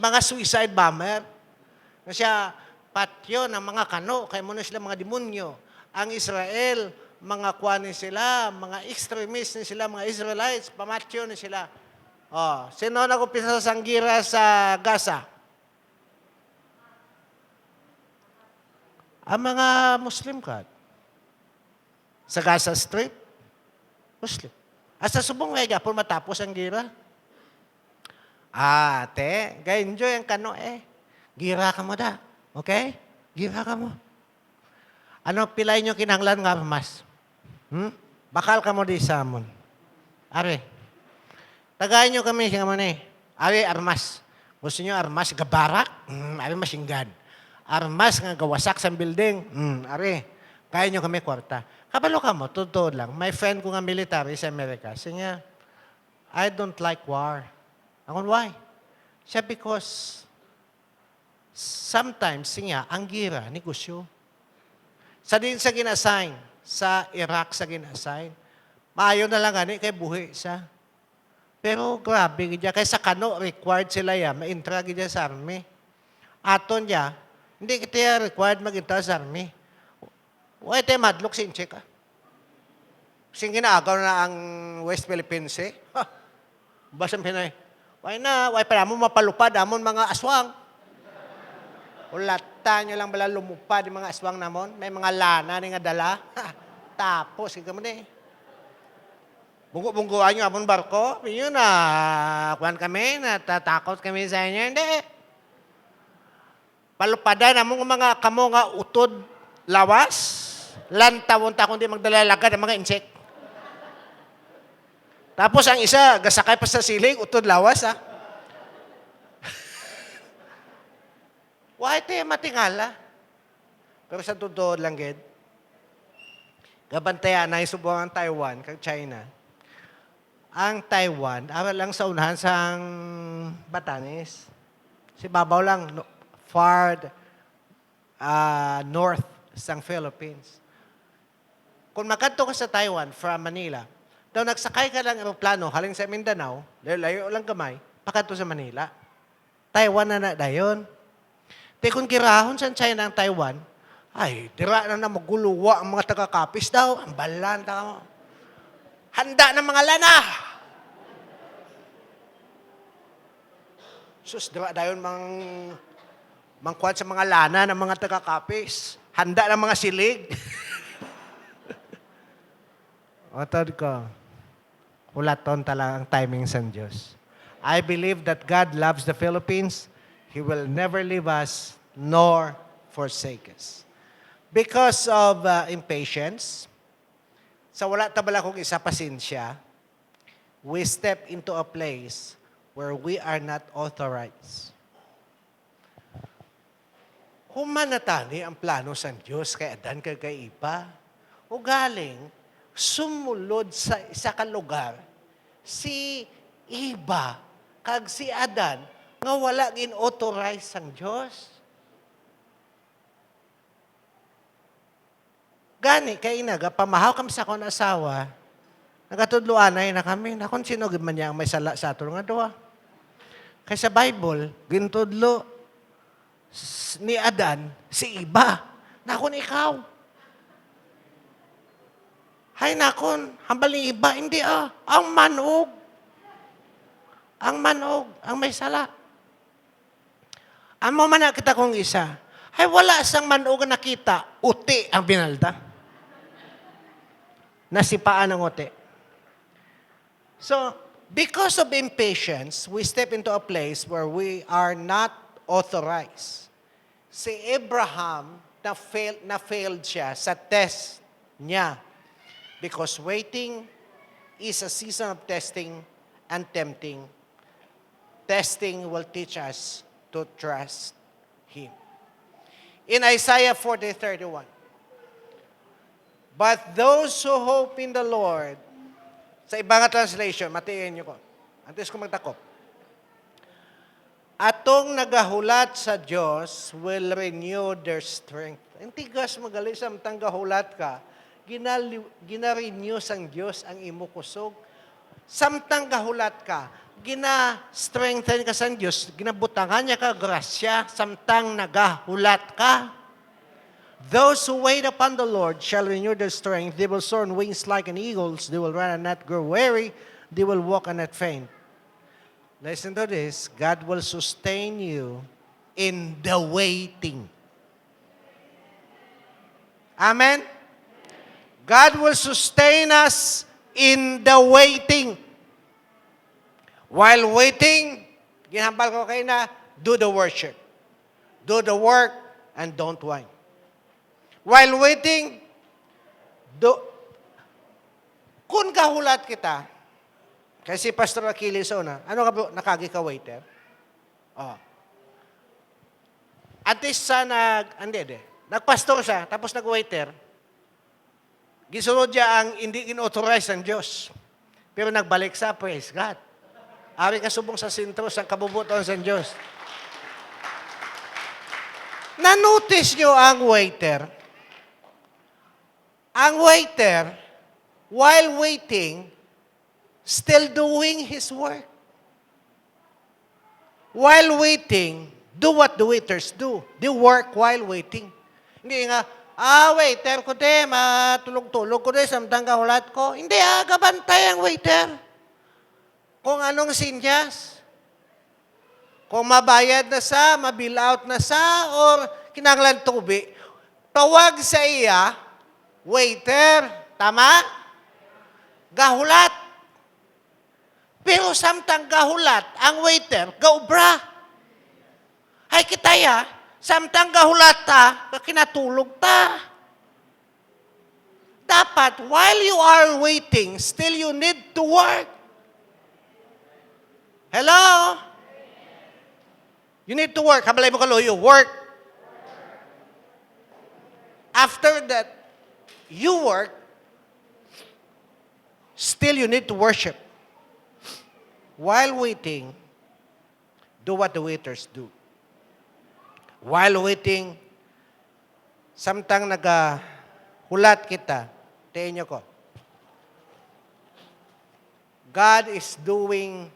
mga suicide bomber. Na siya, patyo ng mga kano, kaya muna sila mga demonyo. Ang Israel, mga kuwanin sila, mga extremists ni sila, mga Israelites, pamatyo ni sila. Oh, sino nag-upisa sa sanggira sa Gaza? Ang mga Muslim ka. Sa Gaza Strip, Muslim. Asa subong nga po matapos ang gira. Ate, enjoy ang kano eh. Gira ka mo da. Okay? Gira ka mo. Ano pilay nyo kinahanglan nga armas? Bakal ka mo di sa amon. Are. Tagayin nyo kami siya man eh. Are, armas. Gusto nyo armas, gabarak? Are, machine gun. Armas nga gawasak sa building? Are. Kaya nyo kami kwarta. Kabalo ka mo, totoo lang. My friend ko nga military sa Amerika, siya niya, I don't like war. Ako, why? Siya because sometimes, siya, ang gira, negosyo. Sa din sa ginassign, sa Iraq sa ginassign, maayo na lang gani kay buhi sa. Pero grabe, gidya, kay sa kano, required sila ya, ma-intra gidya sa army. Aton niya, hindi kita required mag-intra sa army. Huwag tayo madlock sinche ka. Sing ginaagaw na ang West Philippines eh. Basang Pinay. Why na, why pa mo mapalupad, amon mga aswang. Ulata nyo lang bala lumupad yung mga aswang namon. May mga lana ni nga dala. Tapos, ikaw mo na eh. Bunggo-bungguan nyo amon barko. Yun na, kuhan kami, natatakot kami sa inyo. Hindi. Palupadan amon mga kamo nga utod lawas. Lantawon ta kundi magdalalagad ang mga insect. Tapos ang isa, gasakay pa sa siling, utod lawas ha. Why tayo matingala? Pero sa totoo lang, Ged, gabantayan na isubuhan ang Taiwan kag China. Ang Taiwan, aral lang sa unahan sa Batanes. Si babaw lang, far north sa Philippines. Kung makadto ka sa Taiwan from Manila, daw nagsakay ka lang aeroplano haling sa Mindanao, layo lang gamay, pakadto sa Manila. Taiwan na dayon. Te kung kirahon sa China ang Taiwan, ay, tira na maguluwa ang mga taga-kapis daw. Ang balan, handa ng mga lana. Sus, tira dayon mangkuhan sa mga lana ng mga taga-kapis. Handa ng mga silig. Otod ko, ulaton talaga ang timing sa Diyos. I believe that God loves the Philippines. He will never leave us nor forsake us. Because of impatience, sa wala tabala kong isa pasensya, we step into a place where we are not authorized. Humanatani ang plano sa Diyos kay Adan kay Eva. O galing, sumulod sa isa ka lugar, si Eva kag si Adan nga wala gin-authorize sang Diyos. Gani, kay inaga, pamahaw kami sa akong asawa, nagatudluanay na kami, na kung sino man niya ang may sala sa ato nga doa. Kay sa Bible, gintudlo ni Adan, si Eva, nakon ikaw. Hay nakon, hambal ni Eva, hindi ang manog. Ang manog, ang may sala. Amo man na kita kong isa, ay wala sang manog na nakita, uti ang binalda. Nasipaan ng uti. So, because of impatience, we step into a place where we are not authorized. Si Abraham, na-failed siya sa test niya. Because waiting is a season of testing and tempting. Testing will teach us to trust Him. In Isaiah 40:31, but those who hope in the Lord, sa ibang translation, matiin nyo ko. Antes ko magtakop. Atong nagahulat sa Diyos will renew their strength. Ang tigas magaling sa matang gahulat ka, gina-renew sang Diyos ang imo kusog. Samtang gahulat ka, gina-strengthen ka sang Diyos, ginabutangan niya ka grasya, samtang nagahulat ka. Those who wait upon the Lord shall renew their strength. They will soar on wings like an eagles. They will run and not grow weary. They will walk and not faint. Listen to this. God will sustain you in the waiting. Amen? God will sustain us in the waiting. While waiting, ginhambal ko kayo na, do the worship. Do the work and don't whine. While waiting, kung gahulat kita, kasi Pastor Achilles na, ano ka ba, nakagi ka waiter? Oh. At least sa nagpastor siya, tapos nag-waiter, gisunod niya ang hindi in-authorize ng Diyos. Pero nagbalik sa, praise God. Ari ka subong sa sentro sa kabubuton sa Diyos. Na-notice nyo ang waiter? Ang waiter, while waiting, still doing his work. While waiting, do what the waiters do. They work while waiting. Hindi nga, waiter ko matulog-tulog ko samtang kahulat ko. Hindi gabantay ang waiter. Kung anong sinyas. Kung mabayad na sa, mabill out na sa, or kinanglan tubi, tawag sa iya, waiter. Tama? Gahulat. Pero samtang gahulat, ang waiter, gaubra. Hay kitaya, samtang gahulat ta, kinatulog ta. Dapat, while you are waiting, still you need to work. Hello? You need to work. Habalay mo kaloyo, work. After that, you work, still you need to worship. While waiting, do what the waiters do. While waiting, samtang nagahulat kita, tingin niyo ko, God is doing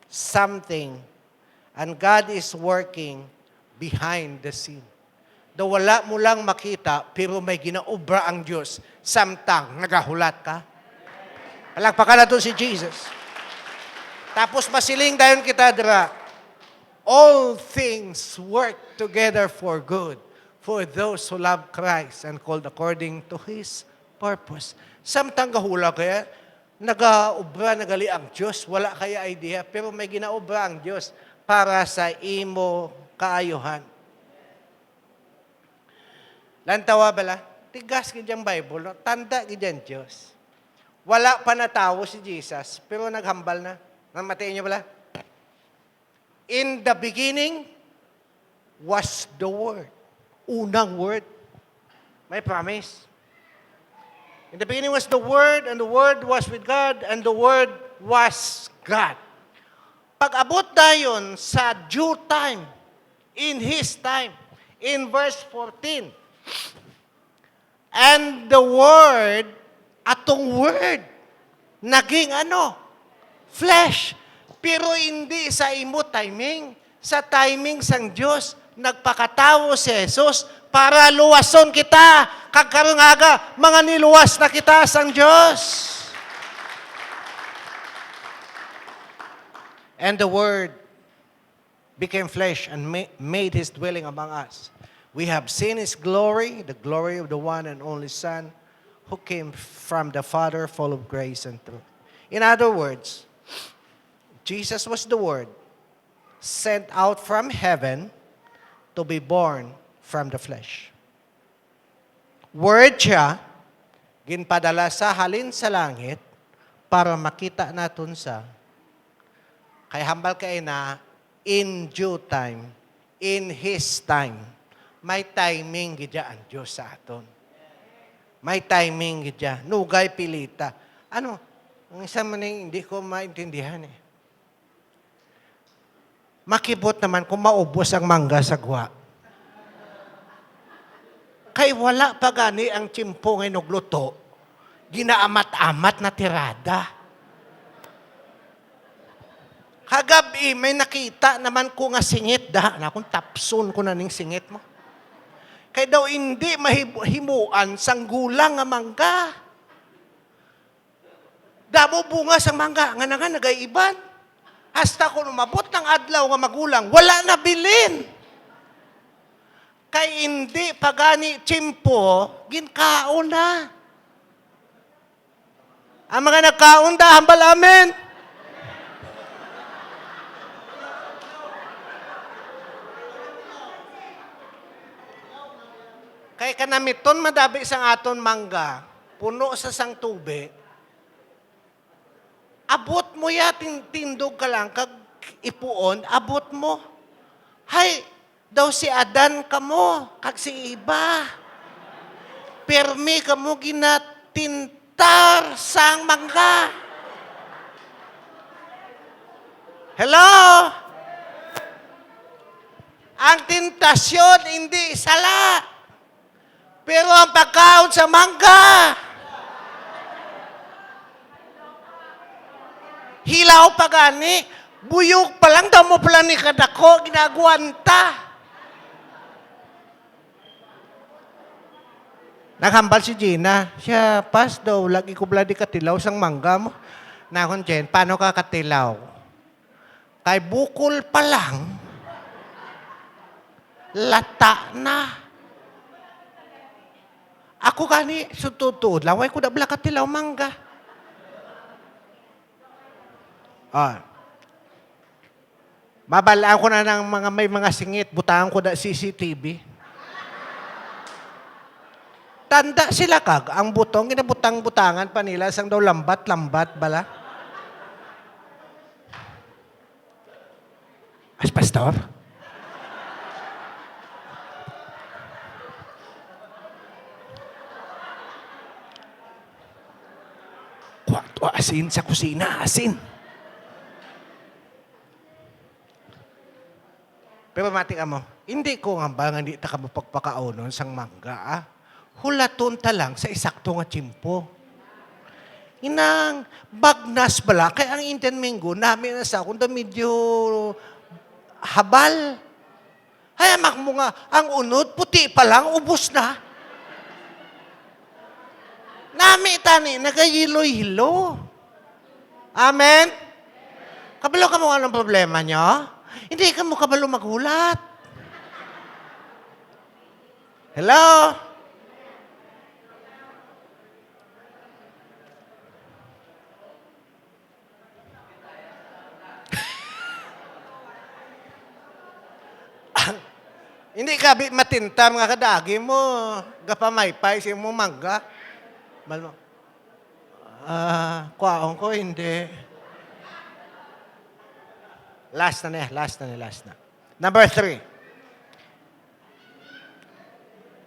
something and God is working behind the scene. Do wala mo lang makita, pero may ginaobra ang Diyos samtang nagahulat ka. Palakpakan natin si Jesus. Tapos masiling dayon kita dira. All things work together for good for those who love Christ and called according to His purpose. Samtang gahula kaya, nagaobra nagali ang Diyos, wala kaya idea, pero may ginaobra ang Diyos para sa imo kaayuhan. Lantawa bala, tigas gidyang Bible, no? Tanda gidyang Diyos. Wala pa natawo si Jesus, pero naghambal na. Namatiin niyo bala? In the beginning was the Word. Unang Word. May promise. In the beginning was the Word, and the Word was with God, and the Word was God. Pag-abot dayon sa due time, in His time, in verse 14, and the Word, atong Word, naging flesh. Pero hindi sa imo timing, sa timing sang Diyos, nagpakatawo si Jesus para luwason kita. Kagkaroon aga, mga niluwas na kita sang Diyos. And the Word became flesh and made His dwelling among us. We have seen His glory, the glory of the one and only Son, who came from the Father, full of grace and truth. In other words, Jesus was the Word sent out from heaven to be born from the flesh. Word siya, ginpadala sa halin sa langit para makita natin sa kay hambal kay na in due time, in His time. May timing gidya ang Diyos sa aton. May timing gidya. Nugay pilita. Ang isa man hindi ko maintindihan eh. Makibot naman kung maubos ang mangga sa gwa. Kay wala pa gani ang tsimpo ngay nugluto, ginaamat-amat na tirada. Kagabi, may nakita naman ko nga singit da. Kung tapson ko na ning singit mo. Kaya daw hindi mahimuan sang gulang nga mangga. Damo bunga sang mangga, nga nagaiban. Hasta kung umabot ng adlaw nga magulang, wala na bilin. Kay hindi pagani tsimpo, ginkaon na. Ang mga nagkaon da, hambal amen. Kay kanamiton madabi sang aton mangga, puno sa sang tube, abot mo ya, tindog ka lang, kag ipuon, abot mo. Hay, daw si Adan ka mo, kag si iba. Permi ka mo ginatintar sang mangga. Hello? Ang tentasyon hindi sala. Pero ang pagkaon sa mangga, hilaw pa gani, buyog pa lang daw mo pala ni kadako, ginagwanta. Naghambal si Gina, siya, pas daw, lagi ko bladi katilaw sang mangga mo. Nakon, Jen, paano ka katilaw? Kay bukol pa lang, lata na. Ako gani, sututod, laway ko na bala katilaw mangga. Babalaan ko na ng mga may mga singit, butaan ko na CCTV. Tanda sila kag, ang butong, ginabutang-butangan pa nila, sang daw lambat-lambat bala. As pastor? Kwarto asin sa kusina, asin. Pero mati ka mo, hindi ko nga ba nga hindi ta ka mapagpakaonon sang mangga, hulaton ta lang sa isakto nga tsimpo. Inang bagnas bala, kaya ang Indian Mango, namin na sa kung da medyo habal. Hayamak mo nga, ang unod, puti pa lang, ubos na. Nami tani, nagayilo-hilo. Amen? Kabalo ka mo anong problema nyo? Hindi ka mo kabalo maghulat. Hello? Hindi ka matinta mga kadagi mo. Gapamaypay siya mo mangga. Malo. Kwaon ko, hindi. Last na. Number 3.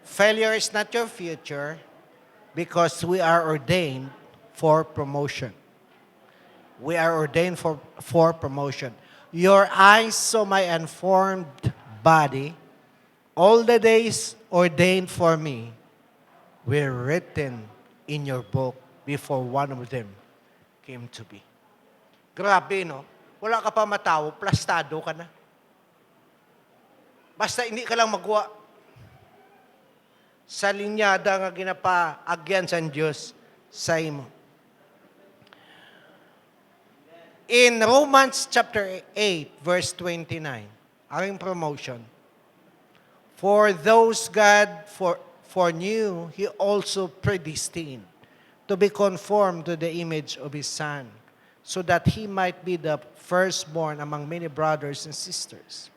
Failure is not your future because we are ordained for promotion. We are ordained for promotion. Your eyes saw my unformed body. All the days ordained for me were written in your book before one of them came to be. Grabe, no? Wala ka pa matawo, plastado ka na. Basta hindi ka lang magwa sa linyada nga ginapaagyan sa Diyos sa imo. In Romans chapter 8, verse 29, aking promotion, for those God foreknew, He also predestined to be conformed to the image of His Son, so that He might be the firstborn among many brothers and sisters.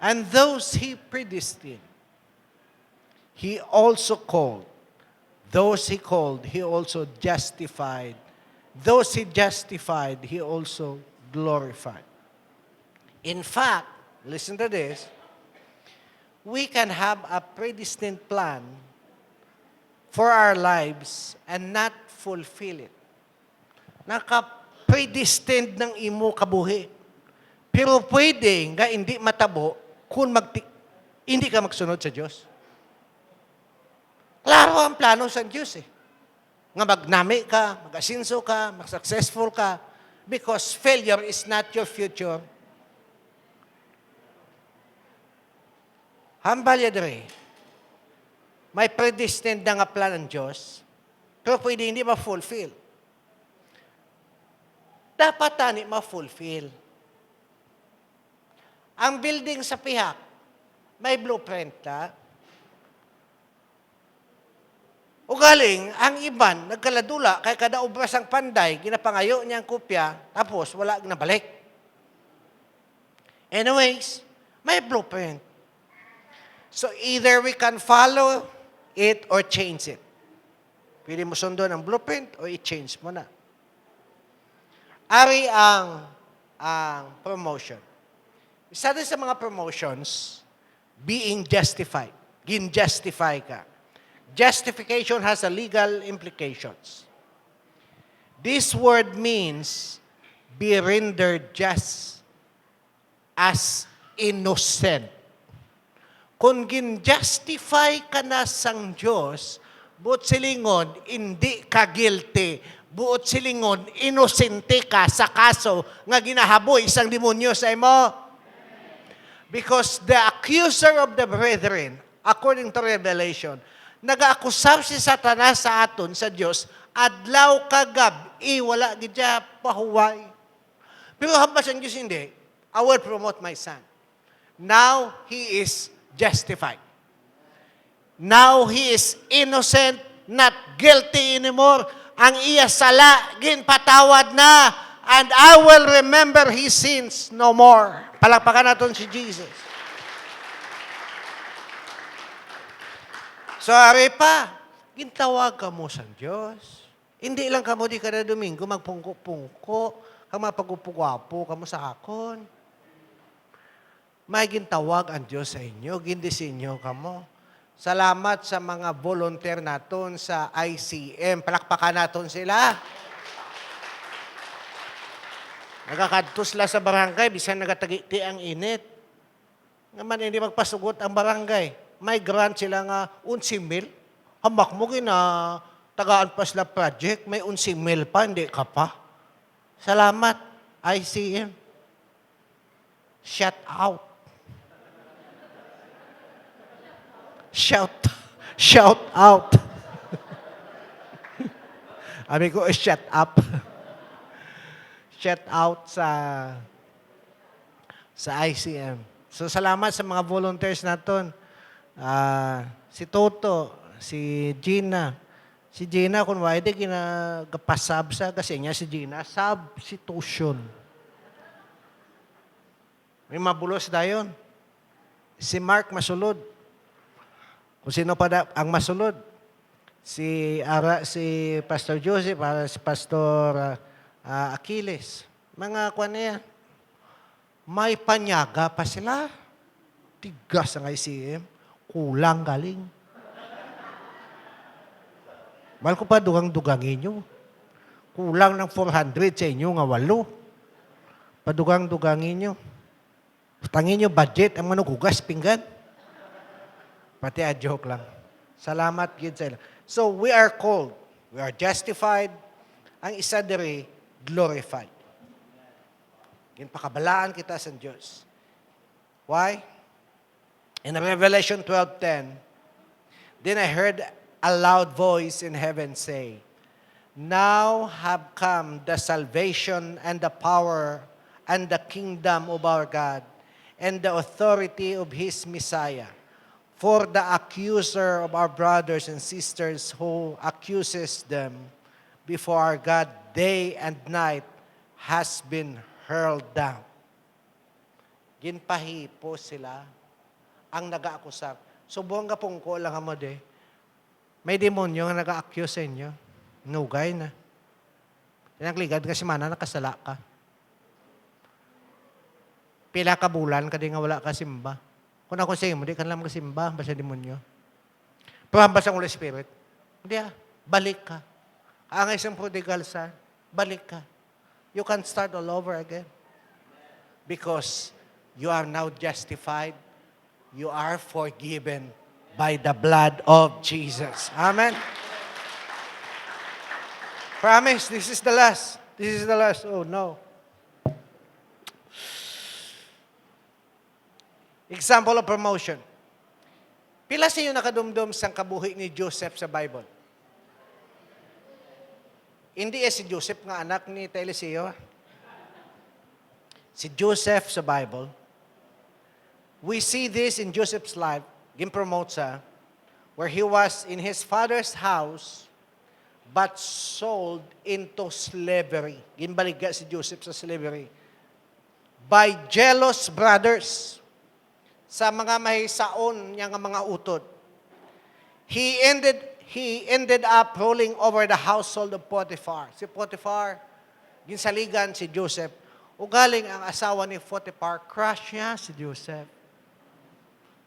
And those He predestined, He also called. Those He called, He also justified. Those He justified, He also glorified. In fact, listen to this, we can have a predestined plan for our lives and not fulfill it. Naka-predestined ng imo kabuhi. Pero pwede nga hindi matabo kung hindi ka magsunod sa Diyos. Klaro ang plano sa Diyos eh. Nga magnami ka, mag-asinso ka, mag-successful ka, because failure is not your future. Hambalya dere, may predestined na nga plan ng Diyos, pero pwede hindi ma-fulfill. Dapat tani ma-fulfill. Ang building sa Pihak, may blueprint na. O galing, ang iban, nagkaladula, kay kada obras ang panday, ginapangayo niyang kopya, tapos wala ginabalik. Anyways, may blueprint. So either we can follow it or change it. Pwede mo sundon ang blueprint o i-change mo na. Ari ang promotion. Isa din sa mga promotions, being justified. Gin-justify ka. Justification has a legal implications. This word means be rendered just as innocent. Kung gin-justify ka na sang Diyos, buot silingon, hindi ka guilty. Buot silingon, inosente ka sa kaso nga ginahaboy isang demonyo sa imo. Because the accuser of the brethren, according to Revelation, nag-aakusap si Satanas sa aton, sa Diyos, adlaw kagab, wala gidya pahuway. Pero hambas ang Diyos hindi, I will promote my son. Now, he is justified. Now, he is innocent, not guilty anymore. Ang iya sala, ginpatawad na, and I will remember his sins no more. Palakpakan natin si Jesus. So, ari pa, gintawag ka mo sa Diyos. Hindi lang ka mo di kada Domingo magpungko-pungko, kang mapagupugwapo ka mo sa akon. May gintawag ang Diyos sa inyo, gindisinyo ka mo. Salamat sa mga volunteer naton sa ICM. Palakpakan naton sila. Nagakadtos la sa barangay, bisan nagatagiti ang init. Naman hindi magpasugot ang barangay. May grant sila nga 11,000. Hamak mo gina tagaan pa sila project, may 11,000 pa, hindi ka pa. Salamat, ICM. Shout out. Shout out. Abi ko, shut up. Shout out sa ICM. So, salamat sa mga volunteers naton. Si Toto, si Gina. Si Gina, kung wala, ginagapasab sa, kasi niya si Gina, substitution. May mabulos na yun. Si Mark masulod. Kung sino pa ang masulod? Si Pastor Joseph, si Pastor Achilles. Mga kwan niya. May panyaga pa sila. Tigas ang ICM. Kulang galing. Mahal ko pa dugang-dugangin nyo. Kulang ng 400 sa inyo nga 8. Padugang-dugangin nyo. Tangin nyo budget ang manugugas pinggan. Pati a joke lang. Salamat gid sa ila. So we are called, we are justified, ang isa diri glorified. Ginpakabalaan kita sa Dios. Why? In Revelation 12:10, then I heard a loud voice in heaven say, "Now have come the salvation and the power and the kingdom of our God and the authority of his Messiah. For the accuser of our brothers and sisters who accuses them before our God day and night has been hurled down." Ginpahipo sila ang nag-aakusap. Subong ka pong ko lang mo de. May demonyo nga nag-a-accuse sa inyo. Nugay na. Pinagligad kasi mana nakasala ka. Pila ka bulan ka di nga wala ka simba. Kung ako sa iyo, hindi ka lang magsimba, basta demonyo. Pahambas ang Holy Spirit. Hindi balik ka. Ang isang prodigal son, balik ka. You can start all over again. Because you are now justified. You are forgiven by the blood of Jesus. Amen? Promise, this is the last. This is the last. Oh, no. Example of promotion. Pila sa inyo nakadumdum sa kabuhi ni Joseph sa Bible? Hindi si Joseph nga anak ni Eliseo. Si Joseph sa Bible. We see this in Joseph's life. Gin-promote sa where he was in his father's house but sold into slavery. Ginbaliga si Joseph sa slavery. By jealous brothers. Sa mga mahisaon niya nga mga utod. he ended up ruling over the household of Potiphar. Si Potiphar, ginsaligan si Joseph. Ugaling ang asawa ni Potiphar, crush niya si Joseph.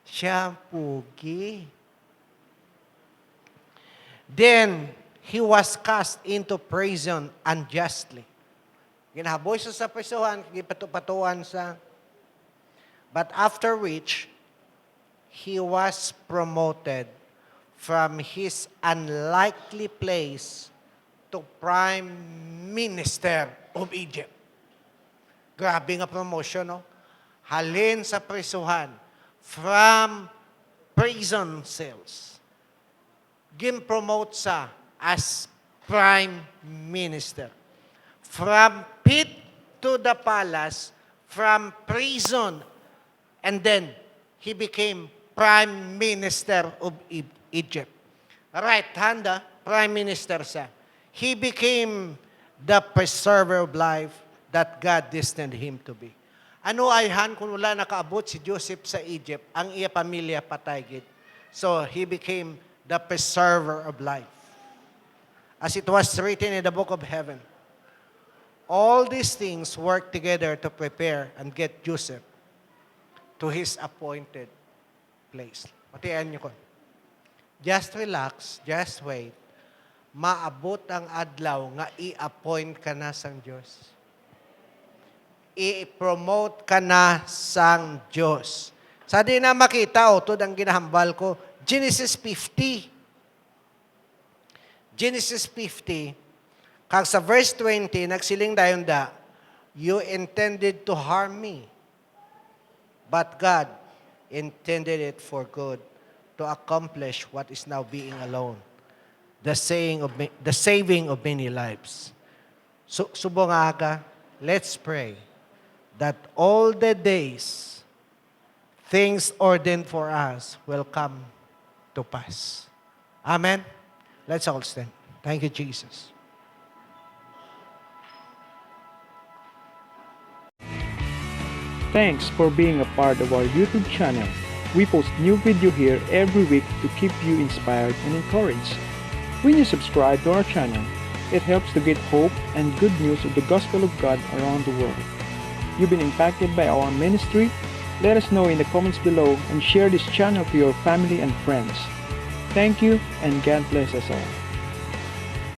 Siya pugi. Then, he was cast into prison unjustly. Ginahaboy siya sa prisuhan, gipatupatuan sa. But after which, he was promoted from his unlikely place to prime minister of Egypt. Grabe nga promotion, no? Halin sa prisuhan from prison cells. Gin-promote sa as prime minister. From pit to the palace, from prison, and then he became prime minister of Egypt. Right-hand, prime minister siya. He became the preserver of life that God destined him to be. Ano ay han kung wala nakaabot si Joseph sa Egypt, ang iya pamilya patay gid. So he became the preserver of life. As it was written in the book of heaven, all these things work together to prepare and get Joseph to his appointed place. Patian niyo ko. Just relax, just wait. Maabot ang adlaw nga i-appoint ka na sang Diyos. I-promote ka na sang Diyos. Sa di na makita, tod ang ginahambal ko, Genesis 50. Genesis 50, kag sa verse 20, nagsiling dayon da, you intended to harm me, but God intended it for good to accomplish what is now being alone, the saving of many lives. So, subong aga, let's pray that all the days, things ordained for us will come to pass. Amen? Let's all stand. Thank you, Jesus. Thanks for being a part of our YouTube channel. We post new video here every week to keep you inspired and encouraged. When you subscribe to our channel, it helps to get hope and good news of the gospel of God around the world. You've been impacted by our ministry? Let us know in the comments below and share this channel to your family and friends. Thank you, and God bless us all.